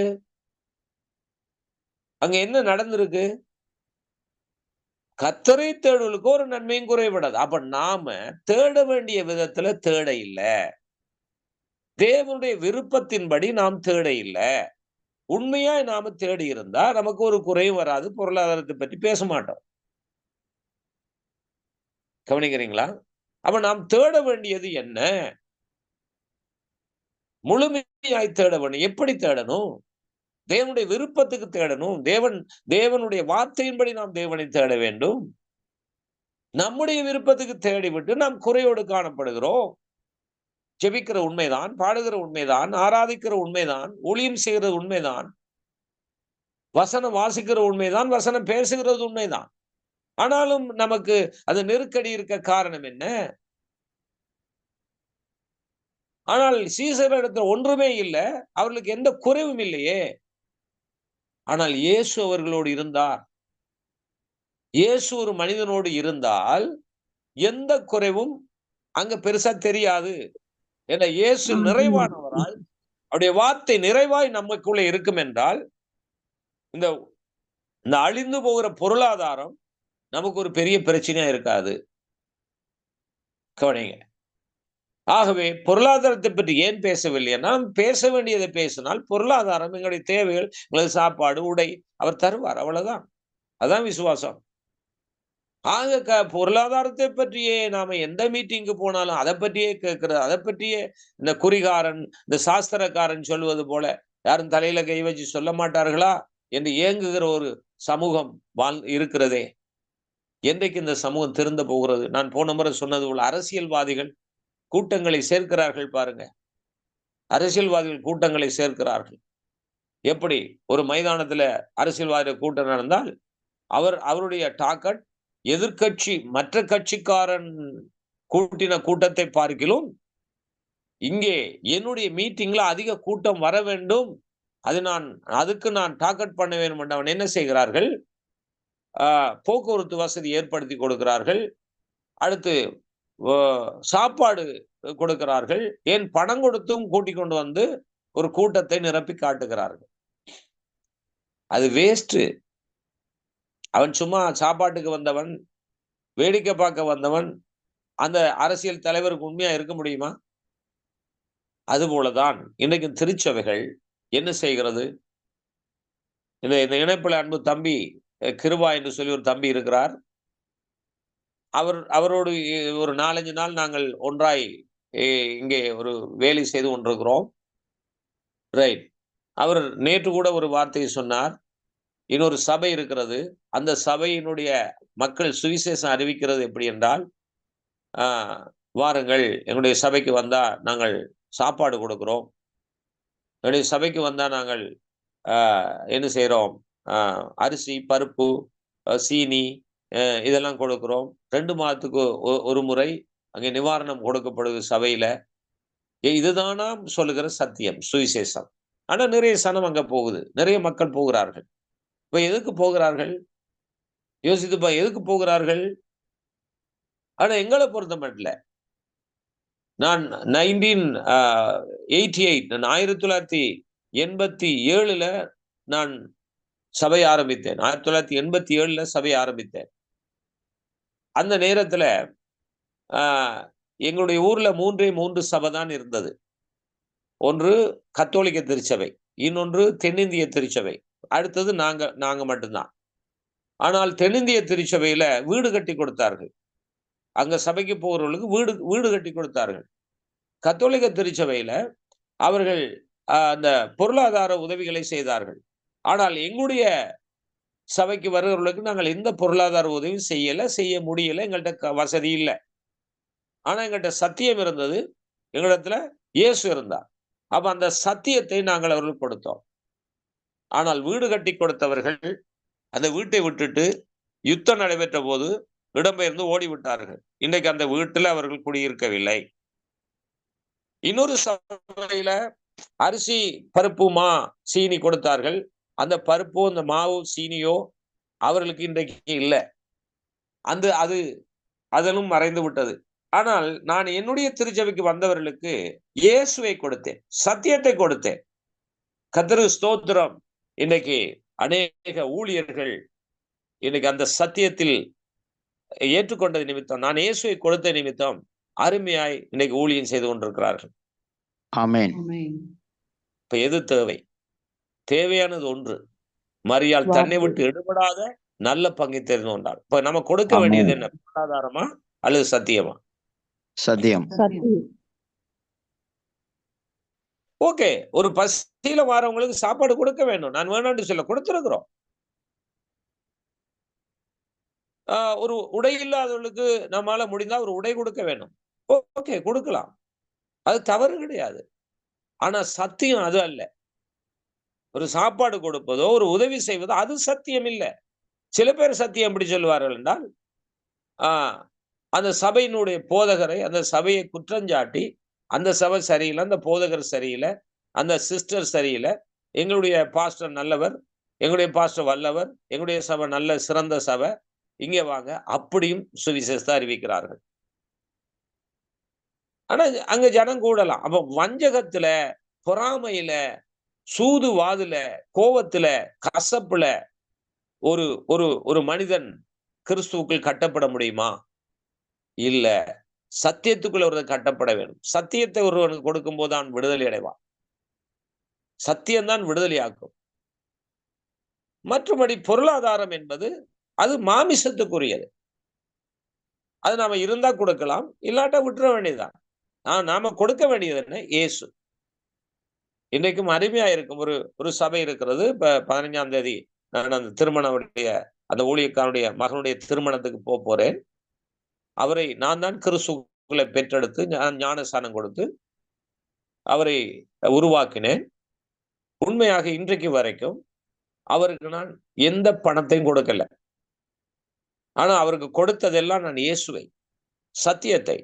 அங்க என்ன நடந்திருக்கு? கர்த்தரை தேடுவர்களுக்கோ ஒரு நன்மையும் குறைபடாது. அப்ப நாம தேட வேண்டிய விதத்துல தேட இல்ல, தேவனுடைய விருப்பத்தின்படி நாம் தேட இல்ல. உண்மையா நாம தேடி இருந்தா நமக்கு ஒரு குறையும் வராது, பொருளாதாரத்தை பற்றி பேச மாட்டோம். கவனிக்கிறீங்களா? அப்ப நாம் தேட வேண்டியது என்ன? முழுமையாய் தேட வேண்டும். எப்படி தேடணும்? தேவனுடைய விருப்பத்துக்கு தேடணும். தேவனுடைய வார்த்தையின்படி நாம் தேவனை தேட வேண்டும். நம்முடைய விருப்பத்துக்கு தேடிவிட்டு நாம் குறையோடு காணப்படுகிறோம். ஜெபிக்கிற உண்மைதான், பாடுகிற உண்மைதான், ஆராதிக்கிற உண்மைதான், ஊழியம் செய்கிறது உண்மைதான், வசனம் வாசிக்கிற உண்மைதான், வசனம் பேசுகிறது உண்மைதான். ஆனாலும் நமக்கு அது நெருக்கடி இருக்க காரணம் என்ன? ஆனால் சீசரிடத்துல ஒன்றுமே இல்லை, அவர்களுக்கு எந்த குறைவும் இல்லையே. ஆனால் இயேசு அவர்களோடு இருந்தார். இயேசு ஒரு மனிதனோடு இருந்தால் எந்த குறைவும் அங்க பெருசா தெரியாது. ஏன்னா இயேசு நிறைவானவராய், அவருடைய வார்த்தை நிறைவாய் நமக்குள்ள இருக்கும் என்றால் இந்த அழிந்து போகிற பொருளாதாரம் நமக்கு ஒரு பெரிய பிரச்சனையா இருக்காது. கவனிங்க. ஆகவே பொருளாதாரத்தை பற்றி ஏன் பேசவில்லைன்னா, பேச வேண்டியதை பேசினால் பொருளாதாரம், எங்களுடைய தேவைகள், எங்களது சாப்பாடு, உடை அவர் தருவார். அவ்வளவுதான். அதான் விசுவாசம். ஆக பொருளாதாரத்தை பற்றியே நாம எந்த மீட்டிங்கு போனாலும் அதை பற்றியே கேட்கிறது, அதை பற்றியே இந்த குறிகாரன், இந்த சாஸ்திரக்காரன் சொல்வது போல யாரும் தலையில கை வச்சு சொல்ல மாட்டார்களா என்று ஏங்குகிற ஒரு சமூகம் இருக்கிறதே. என்றைக்கு இந்த சமூகம் திருந்த போகிறது? நான் போன முறை சொன்னது போல அரசியல்வாதிகள் கூட்டங்களை சேர்க்கிறார்கள் பாருங்க. அரசியல்வாதிகள் கூட்டங்களை சேர்க்கிறார்கள். எப்படி? ஒரு மைதானத்துல அரசியல்வாதிகள் கூட்டம் நடந்தால் அவருடைய டாக்கெட் எதிர்கட்சி மற்ற கட்சிக்காரன் கூட்டின கூட்டத்தை பார்க்கிலும் இங்கே என்னுடைய மீட்டிங்ல அதிக கூட்டம் வர வேண்டும், அதுக்கு நான் டார்கெட் பண்ண வேண்டும் என்று அவன் என்ன செய்கிறார்கள், போக்குவரத்து வசதி ஏற்படுத்தி கொடுக்கிறார்கள். அடுத்து சாப்பாடு கொடுக்கிறார்கள். ஏன் பணம் கொடுத்தும் கூட்டிக் கொண்டு வந்து ஒரு கூட்டத்தை நிரப்பி காட்டுகிறார்கள். அது வேஸ்ட். அவன் சும்மா சாப்பாட்டுக்கு வந்தவன், வேடிக்கை பார்க்க வந்தவன், அந்த அரசியல் தலைவருக்கு உண்மையா இருக்க முடியுமா? அதுபோலதான் இன்றைக்கு திருச்சபைகள் என்ன செய்கிறது? இந்த இணைப்புல அன்பு தம்பி கிருபா என்று சொல்லி ஒரு தம்பி இருக்கிறார். அவரோடு ஒரு 4-5 நாள் நாங்கள் ஒன்றாய் இங்கே ஒரு வேலை செய்து கொண்டிருக்கிறோம். ரைட். அவர் நேற்று கூட ஒரு வார்த்தையை சொன்னார். இன்னொரு சபை இருக்கிறது, அந்த சபையினுடைய மக்கள் சுவிசேஷம் அறிவிக்கிறது எப்படி என்றால், வாருங்கள் எங்களுடைய சபைக்கு வந்தா நாங்கள் சாப்பாடு கொடுக்கிறோம், என்னுடைய சபைக்கு வந்தா நாங்கள் என்ன செய்யறோம், அரிசி, பருப்பு, சீனி இதெல்லாம் கொடுக்கிறோம். 2 மாதத்துக்கு ஒரு முறை அங்கே நிவாரணம் கொடுக்கப்படுது சபையில. இதுதானா சொல்லுகிற சத்தியம், சுவிசேஷம். ஆனா நிறைய சனம் அங்க போகுது, நிறைய மக்கள் போகிறார்கள். இப்ப எதுக்கு போகிறார்கள்? யோசித்துப்பா, எதுக்கு போகிறார்கள்? ஆனா எங்களை பொறுத்த மட்டும் நான் 1987 நான் சபை ஆரம்பித்தேன். 1987 சபை ஆரம்பித்தேன். அந்த நேரத்துல எங்களுடைய ஊர்ல 3 சபை தான் இருந்தது. ஒன்று கத்தோலிக்க திருச்சபை, இன்னொன்று தென்னிந்திய திருச்சபை, அடுத்தது நாங்க மட்டும்தான். ஆனால் தென்னிந்திய திருச்சபையில வீடு கட்டி கொடுத்தார்கள். அங்க சபைக்கு போகிறவர்களுக்கு வீடு கட்டி கொடுத்தார்கள். கத்தோலிக்க திருச்சபையில அவர்கள் அந்த பொருளாதார உதவிகளை செய்தார்கள். ஆனால் எங்களுடைய சபைக்கு வருகிறவர்களுக்கு நாங்கள் எந்த பொருளாதார உதவியும் செய்ய முடியல. எங்கள்கிட்ட வசதி இல்லை. ஆனா எங்கள்கிட்ட சத்தியம் இருந்தது, எங்களிடத்துல இயேசு இருந்தார். அப்ப அந்த சத்தியத்தை நாங்கள் அவர்களுக்கு கொடுத்தோம். ஆனால் வீடு கட்டி கொடுத்தவர்கள் அந்த வீட்டை விட்டுட்டு யுத்தம் நடைபெற்ற போது இடம்பெயர்ந்து ஓடிவிட்டார்கள். இன்றைக்கு அந்த வீட்டில் அவர்கள் குடியிருக்கவில்லை. இன்னொரு சபையில அரிசி, பருப்பு, சீனி கொடுத்தார்கள். அந்த பருப்போ அந்த மாவோ சீனியோ அவர்களுக்கு இன்றைக்கு இல்லை. அதனும் மறைந்து விட்டது. ஆனால் நான் என்னுடைய திருச்சபைக்கு வந்தவர்களுக்கு இயேசுவை கொடுத்தேன், சத்தியத்தை கொடுத்தேன். கர்த்தருக்கு ஸ்தோத்திரம். இன்னைக்கு அநேக ஊழியர்கள் இன்னைக்கு அந்த சத்தியத்தில் ஏற்றுக்கொண்டது நிமித்தம், நான் இயேசுவை கொடுத்த நிமித்தம் அருமையாய் இன்னைக்கு ஊழியம் செய்து கொண்டிருக்கிறார்கள். ஆமென். இப்ப எது தேவை? தேவையானது ஒன்று, மரியாள் தன்னை விட்டு எடுபடாத நல்ல பங்கை தெரிந்து கொண்டாள். இப்ப நம்ம கொடுக்க வேண்டியது என்ன? பொருளாதாரமா அல்லது சத்தியமா? சத்தியம். ஓகே, ஒரு பசியில வரவங்களுக்கு சாப்பாடு கொடுக்க வேண்டும். நான் வேணான்னு சொல்ல, கொடுத்திருக்கிறோம். ஒரு உடை இல்லாதவர்களுக்கு நம்மால முடிந்தா ஒரு உடை கொடுக்க வேண்டும். ஓகே, கொடுக்கலாம், அது தவறு கிடையாது. ஆனா சத்தியம் அது அல்ல. ஒரு சாப்பாடு கொடுப்பதோ ஒரு உதவி செய்வதோ அது சத்தியம் இல்லை. சில பேர் சத்தியம் எப்படி சொல்லுவார்கள் என்றால், அந்த சபையினுடைய போதகரை, அந்த சபையை குற்றஞ்சாட்டி, அந்த சபை சரியில்லை, அந்த போதகர் சரியில்லை, அந்த சிஸ்டர் சரியில்லை, எங்களுடைய பாஸ்டர் நல்லவர், எங்களுடைய பாஸ்டர் வல்லவர், எங்களுடைய சபை நல்ல சிறந்த சபை, இங்கே வாங்க, அப்படியும் சுவிசேஷத்தை அறிவிக்கிறார்கள். ஆனா அங்க ஜனம் கூடலாம். அப்ப வஞ்சகத்துல, பொறாமையில, சூதுவாதுல, கோபத்துல, கசப்புல ஒரு ஒரு ஒரு மனிதன் கிறிஸ்துவுக்குள் கட்டப்பட முடியுமா? இல்ல. சத்தியத்துக்குள்ள ஒருவன் கட்டப்பட வேண்டும். சத்தியத்தை ஒருவனுக்கு கொடுக்கும் போது அவன் விடுதலை அடைவான். சத்தியம்தான் விடுதலையாக்கும். மற்றபடி பொருளாதாரம் என்பது அது மாமிசத்துக்குரியது. அது நாம இருந்தா கொடுக்கலாம், இல்லாட்டா விட்டுற வேண்டியதுதான். நாம கொடுக்க வேண்டியது என்ன? இயேசு. இன்றைக்கும் அருமையா இருக்கும் ஒரு சபை இருக்கிறது. இப்ப 15ஆம் தேதி நான் அந்த திருமணனுடைய அந்த ஊழியக்காரனுடைய மகனுடைய திருமணத்துக்கு போறேன். அவரை நான் தான் கிறிஸ்துவுக்குள்ளே பெற்றெடுத்து ஞானஸ்தானம் கொடுத்து அவரை உருவாக்கினேன். உண்மையாக இன்றைக்கு வரைக்கும் அவருக்கு நான் எந்த பணத்தையும் கொடுக்கல. ஆனா அவருக்கு கொடுத்ததெல்லாம் நான் இயேசுவை, சத்தியத்தை,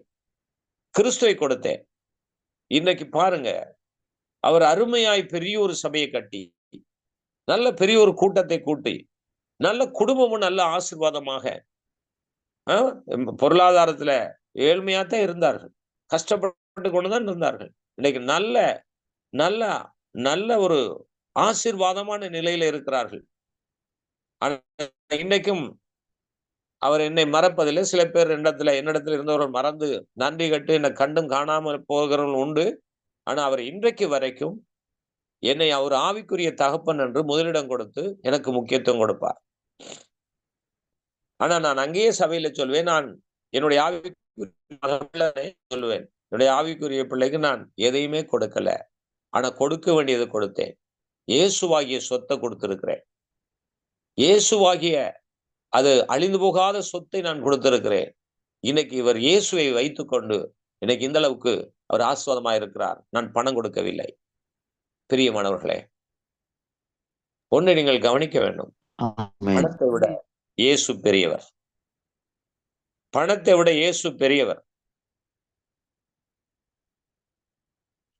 கிறிஸ்துவை கொடுத்தேன். இன்னைக்கு பாருங்க, அவர் அருமையாய் பெரிய ஒரு சபையை கட்டி, நல்ல பெரிய ஒரு கூட்டத்தை கூட்டி, நல்ல குடும்பமும் நல்ல ஆசீர்வாதமாக, பொருளாதாரத்துல ஏழ்மையாத்தான் இருந்தார்கள், கஷ்டப்பட்டு கொண்டுதான் இருந்தார்கள். இன்னைக்கு நல்ல நல்ல நல்ல ஒரு ஆசீர்வாதமான நிலையில இருக்கிறார்கள். இன்னைக்கும் அவர் என்னை மறப்பதில்லை. சில பேர் என்னிடத்துல இருந்தவர்கள் மறந்து நன்றி கட்டு என்னை கண்டும் காணாமல் போகிறவர்கள் உண்டு. ஆனா அவர் இன்றைக்கு வரைக்கும் என்னை அவர் ஆவிக்குரிய தகப்பன் என்று முதலிடம் கொடுத்து எனக்கு முக்கியத்துவம் கொடுப்பார். ஆனா நான் அங்கேயே சபையில சொல்வேன், நான் என்னுடைய ஆவிக்குரிய சொல்லுவேன், என்னுடைய ஆவிக்குரிய பிள்ளைக்கு நான் எதையுமே கொடுக்கல, ஆனா கொடுக்க வேண்டியதை கொடுத்தேன். இயேசுவாகிய சொத்தை கொடுத்திருக்கிறேன். இயேசுவாகிய அது அழிந்து போகாத சொத்தை நான் கொடுத்திருக்கிறேன். இன்னைக்கு இவர் இயேசுவை வைத்துக்கொண்டு இன்னைக்கு இந்த அளவுக்கு அவர் ஆசீர்வாதமாக இருக்கிறார். நான் பணம் கொடுக்கவில்லை. பிரியமானவர்களே, ஒன்றை நீங்கள் கவனிக்க வேண்டும். பணத்தை விட இயேசு பெரியவர். பணத்தை விட இயேசு பெரியவர்.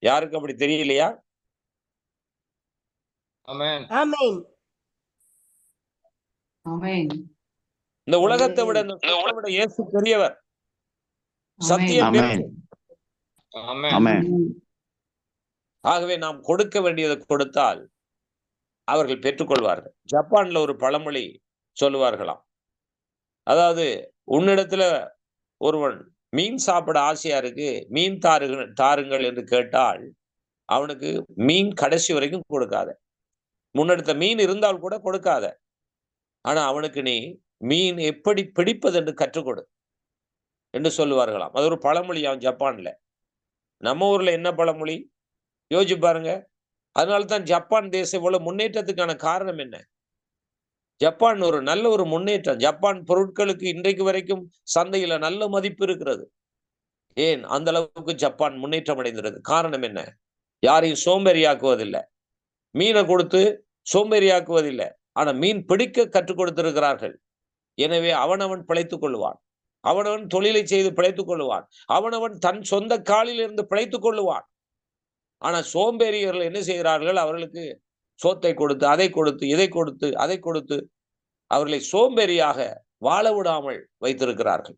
யாருக்கு அப்படி தெரியலையா? ஆமென். ஆமென். ஆமென். இந்த உலகத்தை விட இயேசு பெரியவர். சத்தியம் பெரியவர். ஆமென். ஆகவே நாம் கொடுக்க வேண்டியதை கொடுத்தால் அவர்கள் பெற்றுக்கொள்வார்கள். ஜப்பான்ல ஒரு பழமொழி சொல்லுவார்களாம். அதாவது, உன்னிடத்துல ஒருவன் மீன் சாப்பிட ஆசையா இருக்கு, மீன் தாருங்கள் என்று கேட்டால் அவனுக்கு மீன் கடைசி வரைக்கும் கொடுக்காத. முன்னெடுத்த மீன் இருந்தால் கூட கொடுக்காத. ஆனா அவனுக்கு நீ மீன் எப்படி பிடிப்பது என்று கற்றுக்கொடு என்று சொல்லுவார்களாம். அது ஒரு பழமொழியாம் ஜப்பான்ல. நம்ம ஊர்ல என்ன பழமொழி யோசிச்சு பாருங்க. அதனால்தான் ஜப்பான் தேசம் இவ்வளவு முன்னேற்றத்துக்கான காரணம் என்ன? ஜப்பான் ஒரு நல்ல ஒரு முன்னேற்றம். ஜப்பான் பொருட்களுக்கு இன்றைக்கு வரைக்கும் சந்தையில நல்ல மதிப்பு இருக்கிறது. ஏன் அந்த அளவுக்கு ஜப்பான் முன்னேற்றம் அடைந்திருக்கு? காரணம் என்ன? யாரையும் சோம்பேறியாக்குவதில்லை, மீனை கொடுத்து சோம்பேறியாக்குவதில்லை, ஆனா மீன் பிடிக்க கற்றுக் கொடுத்திருக்கிறார்கள். எனவே அவனவன் பிழைத்துக் கொள்வான், அவனவன் தொழிலை செய்து பிழைத்துக் கொள்வான், அவனவன் தன் சொந்த காலில் இருந்து பிழைத்துக் கொள்ளுவான். ஆனா சோம்பேறியர்கள் என்ன செய்கிறார்கள்? அவர்களுக்கு சோத்தை கொடுத்து, அதை கொடுத்து, இதை கொடுத்து, அதை கொடுத்து அவர்களை சோம்பேறியாக வாழ விடாமல் வைத்திருக்கிறார்கள்.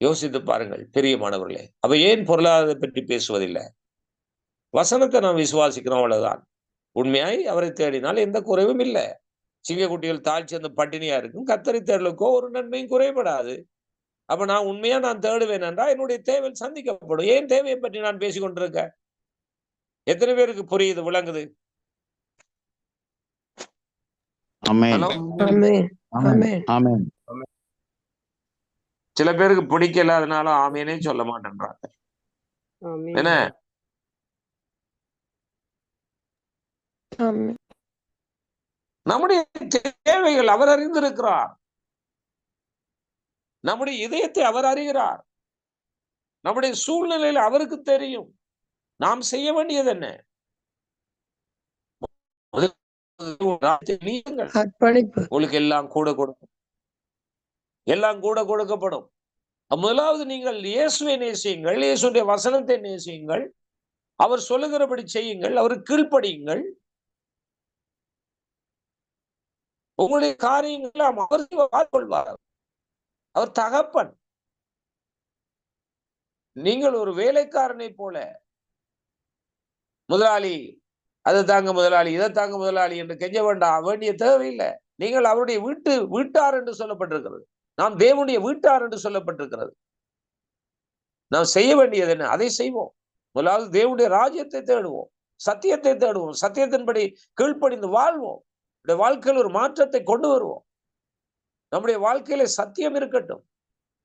யோசித்து பாருங்கள் பிரியமானவர்களே. அப்ப ஏன் பொருளாதாரத்தை பற்றி பேசுவதில்லை? வசனத்தை நாம் விசுவாசிக்கிறோம், அவ்வளவுதான். உண்மையாய் அவரை தேடினால் எந்த குறைவும் இல்லை. சிங்கக்குட்டிகள் தாழ்ச்சி அந்த பட்டினியா இருக்கும், கர்த்தரை தேடலுக்கோ ஒரு நன்மையும் குறைபடாது. அப்ப நான் உண்மையா நான் தேடுவேன் என்றால் என்னுடைய தேவை சந்திக்கப்படும். ஏன் தேவையை பற்றி நான் பேசிக் கொண்டிருக்கேன்? எத்தனை பேருக்கு புரியுது, விளங்குது? சில பேருக்கு பிடிக்கல, அதனால ஆமேனே சொல்ல மாட்டேன்றாங்க. என்ன? நம்முடைய தேவைகள் அவர் அறிந்திருக்கிறார். நம்முடைய இதயத்தை அவர் அறிகிறார். நம்முடைய சூழ்நிலையில் அவருக்கு தெரியும். நாம் செய்ய வேண்டியது என்ன? உங்களுக்கு எல்லாம் கூட கொடுக்கும், எல்லாம் கூட கொடுக்கப்படும். முதலாவது நீங்கள் இயேசுவை நேசியுங்கள், இயேசுடைய வசனத்தை நேசியுங்கள், அவர் சொல்லுகிறபடி செய்யுங்கள், அவருக்கு கீழ்ப்படியுங்கள். உங்களுடைய காரியங்கள் அவர் கொள்வார். அவர் தகப்பன். நீங்கள் ஒரு வேலைக்காரனை போல முதலாளி அதை தாங்க முதலாளி, இதை தாங்க முதலாளி என்று கெஞ்ச வேண்டிய தேவையில்லை. நீங்கள் அவருடைய வீட்டார் என்று சொல்லப்பட்டிருக்கிறது. நாம் தேவனுடைய வீட்டார் என்று சொல்லப்பட்டிருக்கிறது. நாம் செய்ய வேண்டியது என்ன? அதை செய்வோம். முதலாவது தேவனுடைய ராஜ்யத்தை தேடுவோம், சத்தியத்தை தேடுவோம், சத்தியத்தின்படி கீழ்ப்படிந்து வாழ்வோம். வாழ்க்கையில் ஒரு மாற்றத்தை கொண்டு வருவோம். நம்முடைய வாழ்க்கையில சத்தியம் இருக்கட்டும்,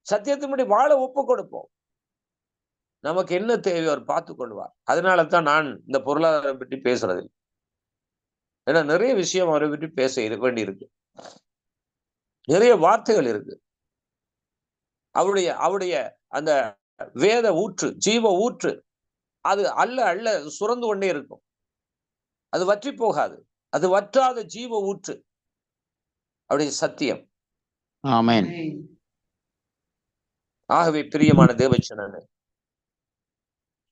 சத்தியத்தின்படி வாழ ஒப்பு கொடுப்போம். நமக்கு என்ன தேவையோ அவர் பார்த்துக் கொள்வார். அதனால தான் நான் இந்த பொருளாதாரம் பற்றி பேசுறது. ஏன்னா நிறைய விஷயம் அவரை பற்றி பேச வேண்டி இருக்கு, நிறைய வார்த்தைகள் இருக்கு. அவருடைய அந்த வேத ஊற்று, ஜீவ ஊற்று, அது அள்ள சுரந்து கொண்டே இருக்கும். அது வற்றி போகாது. அது வற்றாத ஜீவ ஊற்று, அவருடைய சத்தியம். ஆமென். ஆகவே பிரியமான தேவச்சனனே,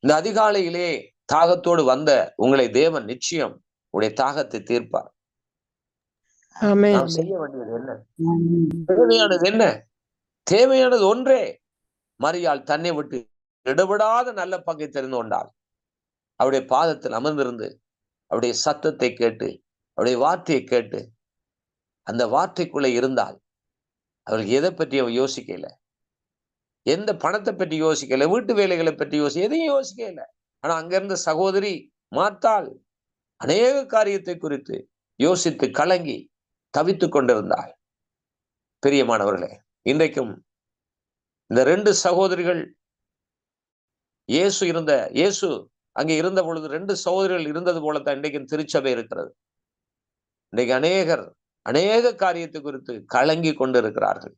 இந்த அதிகாலையிலே தாகத்தோடு வந்த உங்களை தேவன் நிச்சயம் உடைய தாகத்தை தீர்ப்பார். நாம் செய்ய வேண்டியது என்ன? தேவையானது என்ன? தேவையானது ஒன்றே. மரியாள் தன்னை விட்டு இடவிடாத நல்ல பங்கை தெரிந்து கொண்டாள். அவருடைய பாதத்தில் அமர்ந்திருந்து அவருடைய சத்தத்தை கேட்டு அவருடைய வார்த்தையை கேட்டு அந்த வார்த்தைக்குள்ள இருந்தால் அவருக்கு எதை பற்றி அவ யோசிக்கல, எந்த பணத்தை பற்றி யோசிக்கல, வீட்டு வேலைகளை பற்றி எதையும் யோசிக்கல. ஆனா அங்க இருந்த சகோதரி மார்த்தாள் அநேக காரியத்தை குறித்து யோசித்து கலங்கி தவித்துக் கொண்டிருந்தாள். பிரியமானவர்களே, இன்றைக்கும் இந்த 2 சகோதரிகள் இயேசு அங்கே இருந்த பொழுது 2 சகோதரிகள் இருந்தது போலத்தான் இன்றைக்கும் திருச்சபை இருக்கிறது. இன்றைக்கு அநேக காரியத்தை குறித்து கலங்கி கொண்டிருக்கிறார்கள்.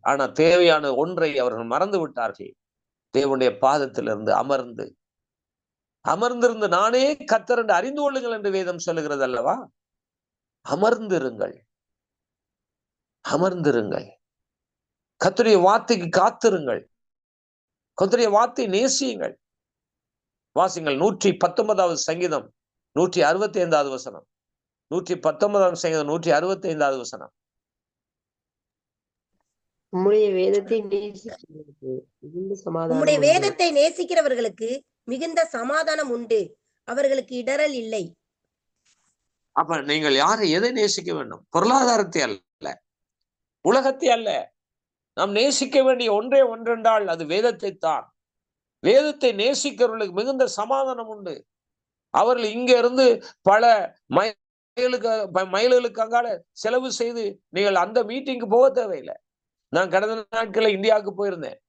ஆனா தேவையான ஒன்றை அவர்கள் மறந்து விட்டார்கள். தேவனுடைய பாதத்திலிருந்து அமர்ந்திருந்து நானே கர்த்தர் என்று அறிந்து கொள்ளுங்கள் என்று வேதம் சொல்லுகிறது அல்லவா? அமர்ந்திருங்கள். கர்த்தருடைய வார்த்தைக்கு காத்திருங்கள். கர்த்தருடைய வார்த்தை நேசியுங்கள். வாசிங்கள் 119வது சங்கீதம் 165வது வசனம். 119வது சங்கீதம் 165வது வசனம். உம்முடைய வேதத்தை நேசிக்கிறவர்களுக்கு மிகுந்த சமாதானம் உண்டு, அவர்களுக்கு இடரல் இல்லை. அப்ப நீங்கள் எதை நேசிக்க வேண்டும்? பொருளாதாரத்தை அல்ல, உலகத்தை அல்ல. நாம் நேசிக்க வேண்டிய ஒன்றே ஒன்றென்றால் அது வேதத்தை தான். வேதத்தை நேசிக்கிறவர்களுக்கு மிகுந்த சமாதானம் உண்டு. அவர்கள் இங்க இருந்து பல மைல்களுக்கு அங்கால செலவு செய்து நீங்கள் அந்த மீட்டிங்கு போக தேவையில்லை. நான் கடந்த நாட்களில் இந்தியாவுக்கு போயிருந்தேன்.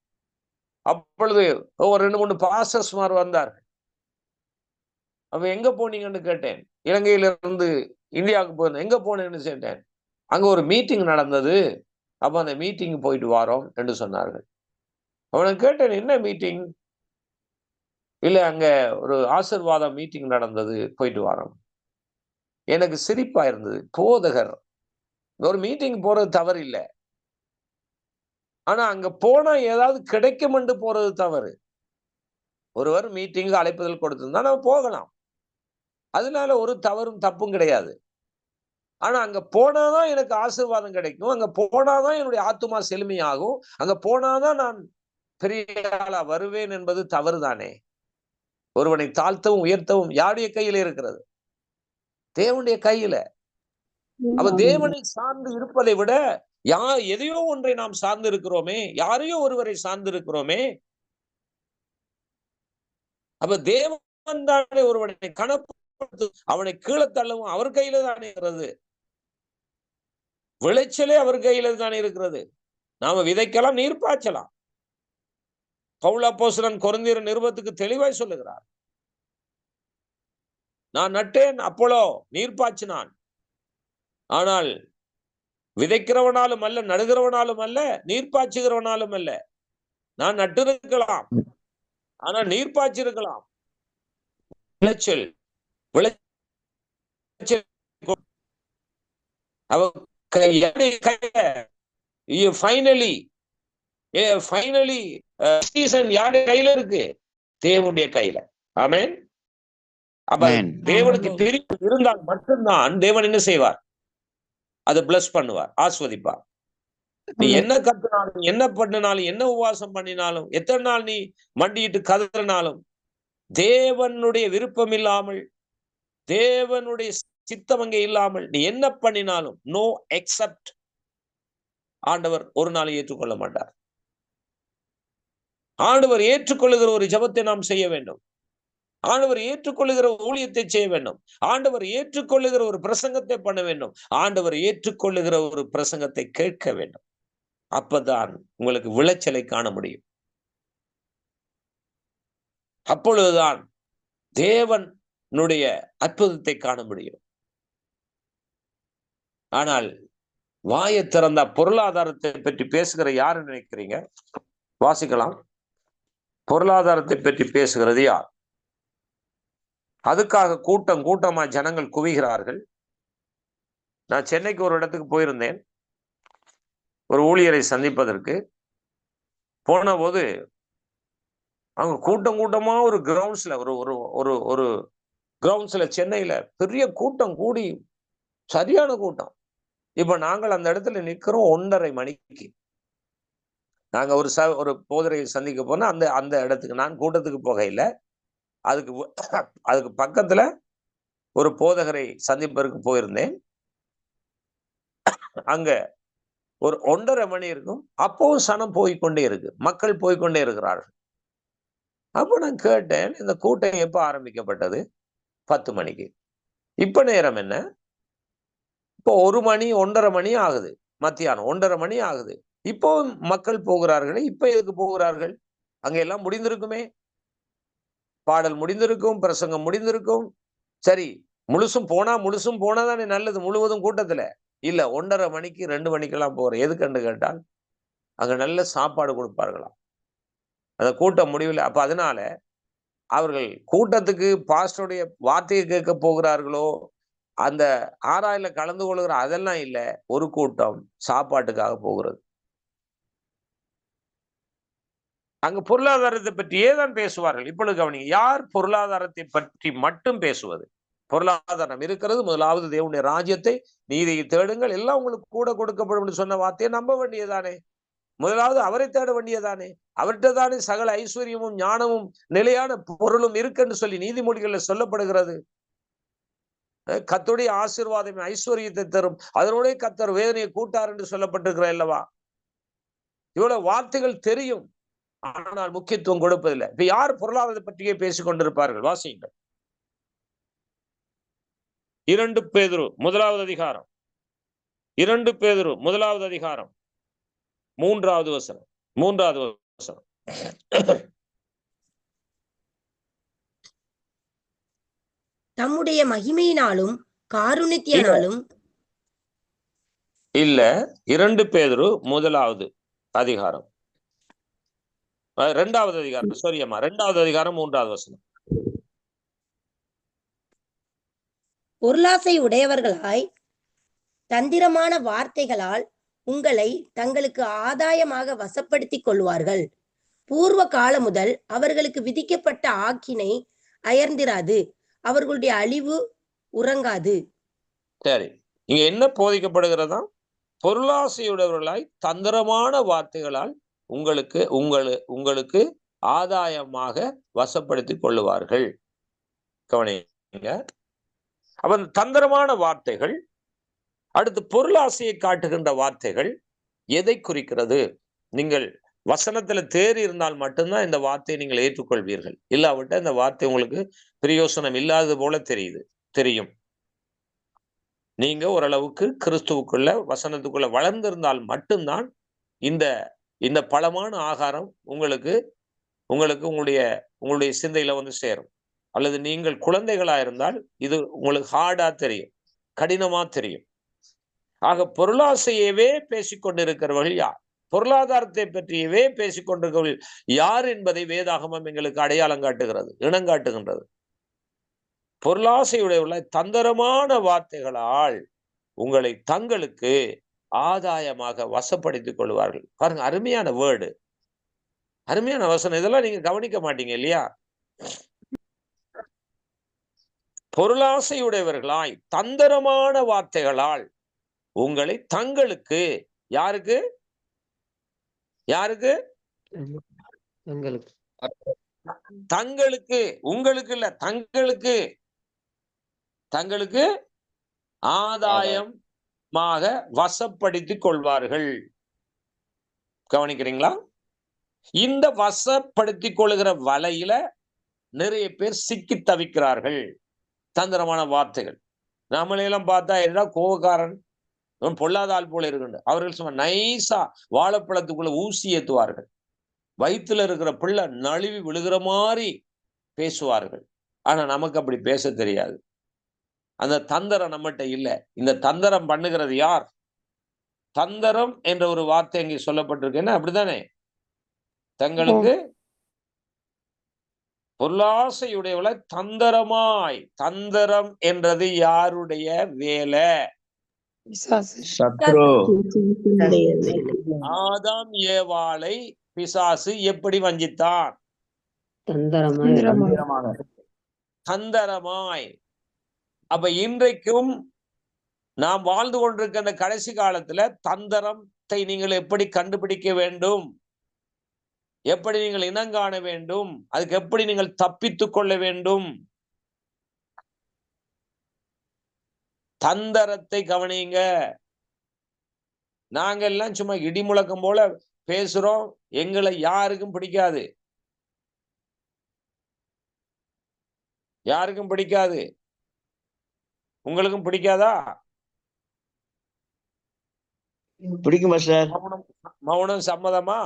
அப்பொழுது ஒரு 2-3 பாஸ்டர்ஸ்மார் வந்தார்கள். அப்ப எங்க போனீங்கன்னு கேட்டேன். இலங்கையிலிருந்து இந்தியாவுக்கு போயிருந்தேன். எங்க போனேன்னு கேட்டேன். அங்க ஒரு மீட்டிங் நடந்தது, அப்ப அந்த மீட்டிங் போயிட்டு வாரோம் என்று சொன்னார்கள். அவனை கேட்டேன், என்ன மீட்டிங்? இல்ல அங்க ஒரு ஆசீர்வாத மீட்டிங் நடந்தது, போயிட்டு வாரோம். எனக்கு சிரிப்பா இருந்தது. போதகர் ஒரு மீட்டிங் போறது தவறு இல்லை, ஆனா அங்க போனா ஏதாவது கிடைக்கும் என்று போறது தவறு. ஒருவர் மீட்டிங் அழைப்புதல் கொடுத்திருந்தா நம்ம போகலாம், அதனால ஒரு தப்பும் கிடையாது. ஆனா அங்க போனாதான் எனக்கு ஆசீர்வாதம் கிடைக்கும், அங்க போனாதான் என்னுடைய ஆத்துமா செழுமையாகும், அங்க போனாதான் நான் பெரிய ஆளா வருவேன் என்பது தவறு தானே. ஒருவனை தாழ்த்தவும் உயர்த்தவும் யாருடைய கையில இருக்கிறது? தேவனுடைய கையில. அப்ப தேவனை சார்ந்து இருப்பதை விட எதையோ ஒன்றை நாம் சார்ந்து இருக்கிறோமே, யாரையோ ஒருவரை சார்ந்து இருக்கிறோமே. அப்ப தேவன் தானே ஒருவனை கணப்படுத்து, அவனை கீழே தள்ளவும் அவர் கையில தானே இருக்கிறது. விளைச்சலே அவர் கையில தானே இருக்கிறது. நாம விதைக்கலாம், நீர் பாய்ச்சலாம். பவுல் அப்போஸ்தலன் கொரிந்தியர் நிருபத்துக்கு தெளிவாய் சொல்லுகிறார். நான் நட்டேன், அப்போலோ நீர் பாய்ச்சினான், ஆனால் விதைக்கிறவனாலும் அல்ல, நடுகிறவனாலும் அல்ல, நீர் பாய்ச்சுகிறவனாலும் அல்ல. நான் நட்டிருக்கலாம், ஆனா நீர் பாய்ச்சிருக்கலாம். விளைச்சல் கையில இருக்கு, தேவனுடைய கையில. ஆமென். அப்ப தேவனுக்கு தெரியும் இருந்தால் மட்டும்தான் தேவன் என்ன செய்வார்? அதை பிளஸ் பண்ணுவார், ஆஸ்வதிப்பார். நீ என்ன கத்துனாலும், என்ன பண்ணினாலும், என்ன உபவாசம் பண்ணினாலும், எத்தனை நாள் நீ மண்டியிட்டு கதறினாலும், தேவனுடைய விருப்பம் இல்லாமல், தேவனுடைய சித்தம் அங்கே இல்லாமல் நீ என்ன பண்ணினாலும் நோ எக்ஸப்ட், ஆண்டவர் ஒரு நாள் ஏற்றுக்கொள்ள மாட்டார். ஆண்டவர் ஏற்றுக்கொள்ளுகிற ஒரு ஜெபத்தை நாம் செய்ய வேண்டும். ஆண்டவர் ஏற்றுக்கொள்ளுகிற ஊழியத்தை செய்ய வேண்டும். ஆண்டவர் ஏற்றுக்கொள்ளுகிற ஒரு பிரசங்கத்தை பண்ண வேண்டும். ஆண்டவர் ஏற்றுக்கொள்ளுகிற ஒரு பிரசங்கத்தை கேட்க வேண்டும். அப்பதான் உங்களுக்கு விளைச்சலை காண முடியும். அப்பொழுதுதான் தேவனுடைய அற்புதத்தை காண முடியும். ஆனால் வாயை திறந்த பொருளாதாரத்தை பற்றி பேசுகிற யாரு நினைக்கிறீங்க? வாசிக்கலாம். பொருளாதாரத்தை பற்றி பேசுகிறது யார்? அதுக்காக கூட்டமா ஜனங்கள் குவிகிறார்கள். நான் சென்னைக்கு ஒரு இடத்துக்கு போயிருந்தேன், ஒரு ஊழியரை சந்திப்பதற்கு. போன போது அவங்க கூட்டம் கூட்டமா ஒரு கிரவுண்ட்ஸ்ல ஒரு ஒரு ஒரு ஒரு கிரவுண்ட்ஸ்ல சென்னையில பெரிய கூட்டம் கூடி, சரியான கூட்டம். இப்ப நாங்கள் அந்த இடத்துல நிக்கிறோம் 1:30 மணிக்கு. நாங்க ஒரு போதரையை சந்திக்க போனா அந்த அந்த இடத்துக்கு நான் கூட்டத்துக்கு போக இல்லை, அதுக்கு பக்கத்துல ஒரு போதகரை சந்திப்பதற்கு போயிருந்தேன். அங்க ஒரு 1:30 மணி இருக்கும். அப்பவும் சனம் போய்கொண்டே இருக்கு, மக்கள் போய்கொண்டே இருக்கிறார்கள். அப்ப நான் கேட்டேன், இந்த கூட்டம் எப்ப ஆரம்பிக்கப்பட்டது? 10 மணிக்கு. இப்ப நேரம் என்ன? இப்போ 1 மணி 1:30 மணி ஆகுது, மத்தியானம் 1:30 மணி ஆகுது. இப்போ மக்கள் போகிறார்களே, இப்ப எதுக்கு போகிறார்கள்? அங்க எல்லாம் முடிந்திருக்குமே, பாடல் முடிந்திருக்கும், பிரசங்கம் முடிந்திருக்கும். சரி, முழுசும் போனா தானே நல்லது, முழுவதும் கூட்டத்துல இல்ல. 1:30 மணிக்கு 2 மணிக்கெல்லாம் போற எதுக்குன்னு கேட்டால், அங்க நல்ல சாப்பாடு கொடுப்பார்களாம் அந்த கூட்டம் முடிவில். அப்ப அதனால அவர்கள் கூட்டத்துக்கு பாஸ்டருடைய வார்த்தையை கேட்க போகிறார்களோ, அந்த ஆராயில கலந்து கொள்கிற அதெல்லாம் இல்ல. ஒரு கூட்டம் சாப்பாட்டுக்காக போகிறது. அங்க பொருளாதாரத்தை பற்றியே தான் பேசுவார்கள். இப்பொழுது கவனிங்க, யார் பொருளாதாரத்தை பற்றி மட்டும் பேசுவது? பொருளாதாரம் இருக்கிறது, முதலாவது தேவனுடைய ராஜ்யத்தை நீதியை தேடுங்கள், எல்லாம் உங்களுக்கு கூட கொடுக்கப்படும் என்று சொன்ன வார்த்தையை நம்ப வேண்டியதானே? முதலாவது அவரை தேட வேண்டியதானே? அவர்கிட்ட தானே சகல ஐஸ்வர்யமும் ஞானமும் நிலையான பொருளும் இருக்குன்னு சொல்லி நீதிமொழிகள்ல சொல்லப்படுகிறது. கர்த்தருடைய ஆசீர்வாதம் ஐஸ்வர்யத்தை தரும், அதனோட கர்த்தர் வேதனையை கூட்டார் என்று சொல்லப்பட்டிருக்கிற அல்லவா? இவ்வளவு வார்த்தைகள் தெரியும், ஆனால் முக்கியத்துவம் கொடுப்பதில்லை. இப்ப யார் பொருளாதாரத்தை பற்றியே பேசிக் கொண்டிருப்பார்கள்? வாசியுங்கள். 2 பேதுரு 1வது அதிகாரம், 2 பேதுரு 1வது அதிகாரம் 3வது வசனம். 3வது வசனம். தம்முடைய மகிமையினாலும் காருண்யத்தினாலும் இல்ல, 2 பேதுரு 1வது அதிகாரம் 2வது அதிகாரம், சரியம்மா, 2வது அதிகாரம் 3வது வசனம். பொருளாசை உடையவர்களாய் தந்திரமான வார்த்தைகளால் உங்களை தங்களுக்கு ஆதாயமாக வசப்படுத்திக் கொள்வார்கள். பூர்வ காலம் முதல் அவர்களுக்கு விதிக்கப்பட்ட ஆக்கினை அயர்ந்திராது, அவர்களுடைய அழிவு உறங்காது. சரி, இங்க என்ன போதிக்கப்படுகிறதா? பொருளாசையுடையவர்களாய் தந்திரமான வார்த்தைகளால் உங்களுக்கு ஆதாயமாக வசப்படுத்திக் கொள்ளுவார்கள். கவனிங்க. அப்ப தந்திரமான வார்த்தைகள், அடுத்து பொருளாசையை காட்டுகின்ற வார்த்தைகள் எதை குறிக்கிறது? நீங்கள் வசனத்துல தேறி இருந்தால் மட்டும்தான் இந்த வார்த்தையை நீங்கள் ஏற்றுக்கொள்வீர்கள். இல்லாவிட்ட இந்த வார்த்தை உங்களுக்கு பிரயோசனம் இல்லாதது போல தெரியும். நீங்க ஓரளவுக்கு கிறிஸ்துவுக்குள்ள வசனத்துக்குள்ள வளர்ந்திருந்தால் மட்டும்தான் இந்த பலமான ஆகாரம் உங்களுக்கு உங்களுடைய சிந்தையில வந்து சேரும். அல்லது நீங்கள் குழந்தைகளா இருந்தால் இது உங்களுக்கு ஹார்டா தெரியும், கடினமா தெரியும். ஆக பொருளாசையவே பேசிக்கொண்டிருக்கிறவர்கள் யார்? பொருளாதாரத்தை பற்றியவே பேசிக்கொண்டிருக்கிறவர்கள் யார் என்பதை வேதாகமம் எங்களுக்கு அடையாளம் காட்டுகிறது, இனங்காட்டுகின்றது. பொருளாசையுடைய தந்திரமான வார்த்தைகளால் உங்களை தங்களுக்கு ஆதாயமாக வசப்படுத்திக் கொள்வார்கள். பாருங்க, அருமையான வேர்டு, அருமையான வசனம். இதெல்லாம் நீங்க கவனிக்க மாட்டீங்க இல்லையா? பொருளாசையுடையவர்களாய் தந்திரமான வார்த்தைகளால் உங்களை தங்களுக்கு, யாருக்கு தங்களுக்கு, உங்களுக்கு இல்ல, தங்களுக்கு ஆதாயமாக வசப்படுத்திக் கொள்வார்கள். கவனிக்கிறீங்களா? இந்த வசப்படுத்திக் கொள்கிற வலையில நிறைய பேர் சிக்கி தவிக்கிறார்கள். தந்திரமான வார்த்தைகள். நம்மளையெல்லாம் பார்த்தா என்ன கோபக்காரன், பொல்லாத ஆள் போல இருக்கு. அவர்கள் சும்மா நைஸா வாழைப்பழத்துக்குள்ள ஊசி ஏத்துவார்கள். வயிற்றுல இருக்கிற பிள்ளை நழுவி விழுகிற மாதிரி பேசுவார்கள். ஆனா நமக்கு அப்படி பேச தெரியாது. அந்த தந்திரம் நம்மகிட்ட இல்ல. இந்த தந்திரம் பண்ணுகிறது யார்? தந்திரம் என்ற ஒரு வார்த்தை இங்கே சொல்லப்பட்டிருக்கு, அப்படித்தானே? தங்களுக்கு பொருளாசையுடையவளை தந்திரமாய், தந்திரம் என்றது யாருடைய வேலை? சத்ரு. ஆதாம் ஏவாளை பிசாசு எப்படி வஞ்சித்தான்? தந்திரமாய். அப்ப இன்றைக்கும் நாம் வாழ்ந்து கொண்டிருக்கிற அந்த கடைசி காலத்துல தந்திரத்தை நீங்கள் எப்படி கண்டுபிடிக்க வேண்டும், எப்படி நீங்கள் இனங்காண வேண்டும், அதுக்கு எப்படி நீங்கள் தப்பித்துக் கொள்ள வேண்டும், தந்திரத்தை கவனிங்க. நாங்க எல்லாம் சும்மா இடி முழக்கம் போல பேசுறோம், எங்களை யாருக்கும் பிடிக்காது, யாருக்கும் பிடிக்காது. உங்களுக்கும் பிடிக்காதா? பிடிக்கும் பாஸ்டர். மௌனம் சம்மதமா?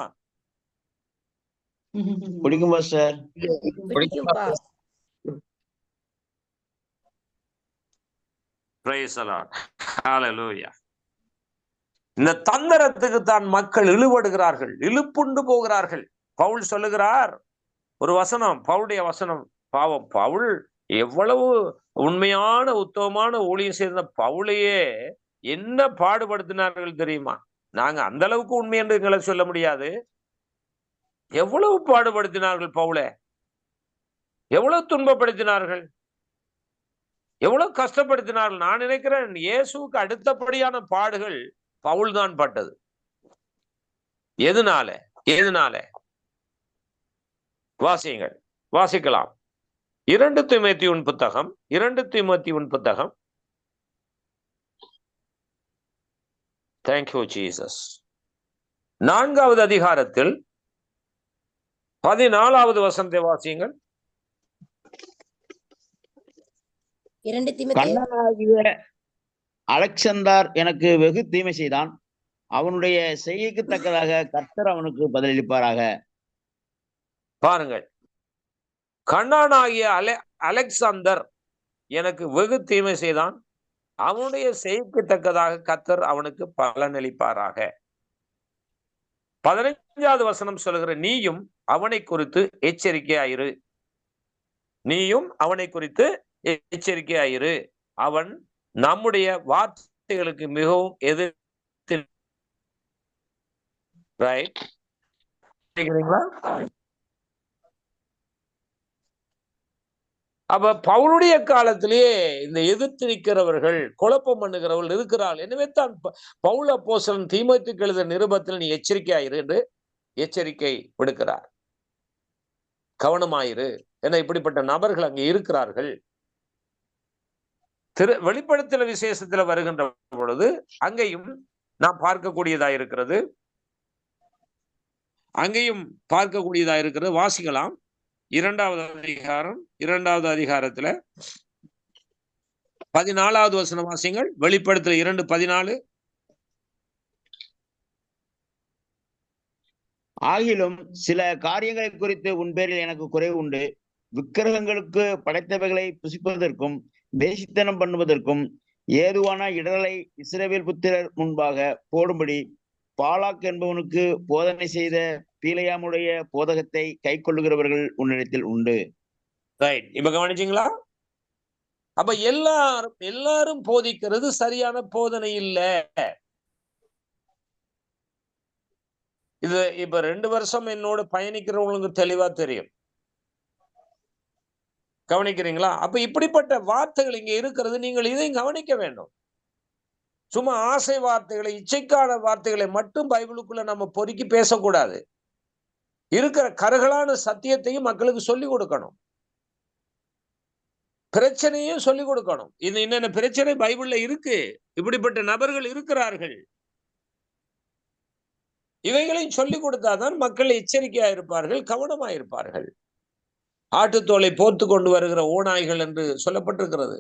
பிடிக்கும் pastor. Praise the Lord. Hallelujah. இந்த தந்திரத்துக்கு தான் மக்கள் இழுபடுகிறார்கள், இழுப்புண்டு போகிறார்கள். பவுல் சொல்லுகிறார் ஒரு வசனம், பவுலுடைய வசனம். பாவம், பவுல் எவ்வளவு உண்மையான உத்தமமான ஊழியம் செய்த பவுலையே என்ன பாடுபடுத்தினார்கள் தெரியுமா? நாங்க அந்த அளவுக்கு உண்மை என்று எங்களை சொல்ல முடியாது. எவ்வளவு பாடுபடுத்தினார்கள் பவுலை, எவ்வளவு துன்பப்படுத்தினார்கள், எவ்வளவு கஷ்டப்படுத்தினார்கள். நான் நினைக்கிறேன் இயேசுவுக்கு அடுத்தபடியான பாடுகள் பவுல் தான் பட்டது. எதனால? வாசியுங்கள், வாசிக்கலாம். 2 தீமோத்தேயுவின் புத்தகம், 2 தீமோத்தேயுவின் புத்தகம். Thank you Jesus. 4வது அதிகாரத்தில் 14வது வசனத்தை வாசியுங்கள். கண்ணனாகிய அலெக்சாந்தர் எனக்கு வெகு தீமை செய்தான், அவனுடைய செய்கைக்கு தக்கதாக கர்த்தர் அவனுக்கு பதிலளிப்பாராக. பாருங்கள், கண்ணனாகிய அலெக்சாந்தர் எனக்கு வெகு தீமை செய்தான், அவனுடைய செய்கைக்கு தக்கதாக கர்த்தர் அவனுக்கு பலனளிப்பாராக. 15வது வசனம் சொல்லுகிற, நீயும் அவனை குறித்து எச்சரிக்கையாயிரு, நீயும் அவனை குறித்து எச்சரிக்கையாயிரு, அவன் நம்முடைய வார்த்தைகளுக்கு மிகவும் எதிர்த்து. ரைட்? அப்ப பவுலுடைய காலத்திலேயே இந்த எதிர்த்து நிற்கிறவர்கள், குழப்பம் பண்ணுகிறவர்கள் இருக்கிறார்கள். எனவே தான் பவுல் அப்போஸ்தலன் தீமோத்தேயுவுக்கு எழுதிய நிருபத்தில் நீ எச்சரிக்கையாயிரு என்று எச்சரிக்கை விடுக்கிறார். கவனமாயிரு, என இப்படிப்பட்ட நபர்கள் அங்கே இருக்கிறார்கள். வெளிப்படுத்தல விசேஷத்துல வருகின்ற பொழுது அங்கேயும் நாம் பார்க்கக்கூடியதா இருக்கிறது, அங்கேயும் பார்க்கக்கூடியதா இருக்கிறது. வாசிக்கலாம். 2வது அதிகாரம், 2வது அதிகாரத்துல 14வது வசனம் வாசிங்கள். வெளிப்படுத்தல 2:14. ஆகிலும் சில காரியங்களை குறித்து உன் பேரில் எனக்கு குறைவு உண்டு. விக்கிரகங்களுக்கு படைத்தவைகளை புசிப்பதற்கும் வேசித்தனம் பண்ணுவதற்கும் ஏதுவான இடரலை இஸ்ரவேல் புத்திரர் முன்பாக போடும்படி பாலாக் என்பவனுக்கு போதனை செய்த பீலையாமுடைய போதகத்தை கை கொள்ளுகிறவர்கள் உன்னிடத்தில் உண்டு. ரைட், இப்ப கவனிச்சீங்களா? அப்ப எல்லாரும் போதிக்கிறது சரியான போதனை இல்ல. இது இப்ப 2 வருஷம் என்னோட பயணிக்கிறவங்களுக்கு தெளிவா தெரியும். கவனிக்கிறீங்களா? அப்ப இப்படிப்பட்ட வார்த்தைகள் இங்க இருக்கிறது, நீங்கள் இதையும் கவனிக்க வேண்டும். சும்மா ஆசை வார்த்தைகளை, இச்சைக்கான வார்த்தைகளை மட்டும் பைபிளுக்குள்ள நம்ம பொறுக்கி பேசக்கூடாது. இருக்கிற கருகலான சத்தியத்தையும் மக்களுக்கு சொல்லிக் கொடுக்கணும், பிரச்சனையும் சொல்லிக் கொடுக்கணும். இது என்னென்ன பிரச்சனை பைபிள்ல இருக்கு, இப்படிப்பட்ட நபர்கள் இருக்கிறார்கள், இவைகளையும் சொல்லிக் கொடுத்தாதான் மக்கள் எச்சரிக்கையா இருப்பார்கள், கவனமா இருப்பார்கள். ஆட்டுத்தோலை போர்த்து கொண்டு வருகிற ஓநாய்கள் என்று சொல்லப்பட்டிருக்கிறது.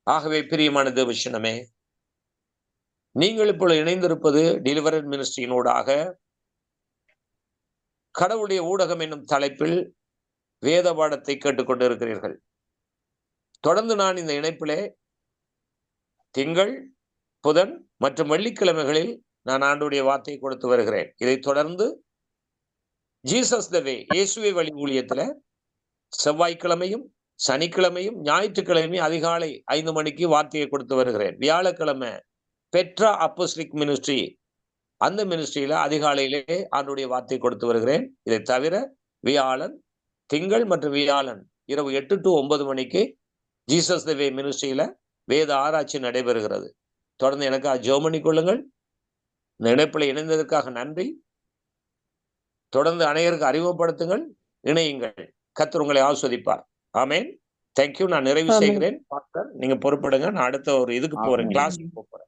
ஆகவே பிரியமான தேவசனமே, நீங்கள் இப்பொழுது இணைந்திருப்பது டெலிவரன்ஸ் மினிஸ்ட்ரியினூடாக கடவுளுடைய ஊடகம் என்னும் தலைப்பில் வேத பாடத்தை கேட்டுக்கொண்டு இருக்கிறீர்கள். தொடர்ந்து நான் இந்த இணைப்பிலே திங்கள், புதன் மற்றும் வெள்ளிக்கிழமைகளில் நான் ஆண்டவருடைய வார்த்தையை கொடுத்து வருகிறேன். இதை தொடர்ந்து ஜீசஸ் த வே, இயேசுவே வழி ஊழியத்துல செவ்வாய்க்கிழமையும் சனிக்கிழமையும் ஞாயிற்றுக்கிழமையும் அதிகாலை 5 மணிக்கு வார்த்தையை கொடுத்து வருகிறேன். வியாழக்கிழமை பெட்ரா அப்போஸ்தலிக் மினிஸ்ட்ரி, அந்த மினிஸ்ட்ரியில அதிகாலையிலே ஆண்டுடைய வார்த்தை கொடுத்து வருகிறேன். இதை தவிர வியாழன், திங்கள் மற்றும் வியாழன் இரவு 8 to 9 மணிக்கு ஜீசஸ் தி வே மினிஸ்ட்ரியில வேத ஆராய்ச்சி நடைபெறுகிறது. தொடர்ந்து எனக்காக ஜெபம் பண்ணிக் கொள்ளுங்கள். இந்த இணைப்பில் இணைந்ததற்காக நன்றி. தொடர்ந்து அனைவருக்கு அறிமுகப்படுத்துங்கள், இணையுங்கள். கர்த்தர் உங்களை ஆசீர்வதிப்பார். ஆமென். தேங்க்யூ. நான் நிறைவு ஆமென். செய்கிறேன். பாஸ்டர், நீங்க பொறுப்படுங்க. நான் அடுத்த ஒரு இதுக்கு போறேன், ஆமென். கிளாஸ்க்கு போறேன்.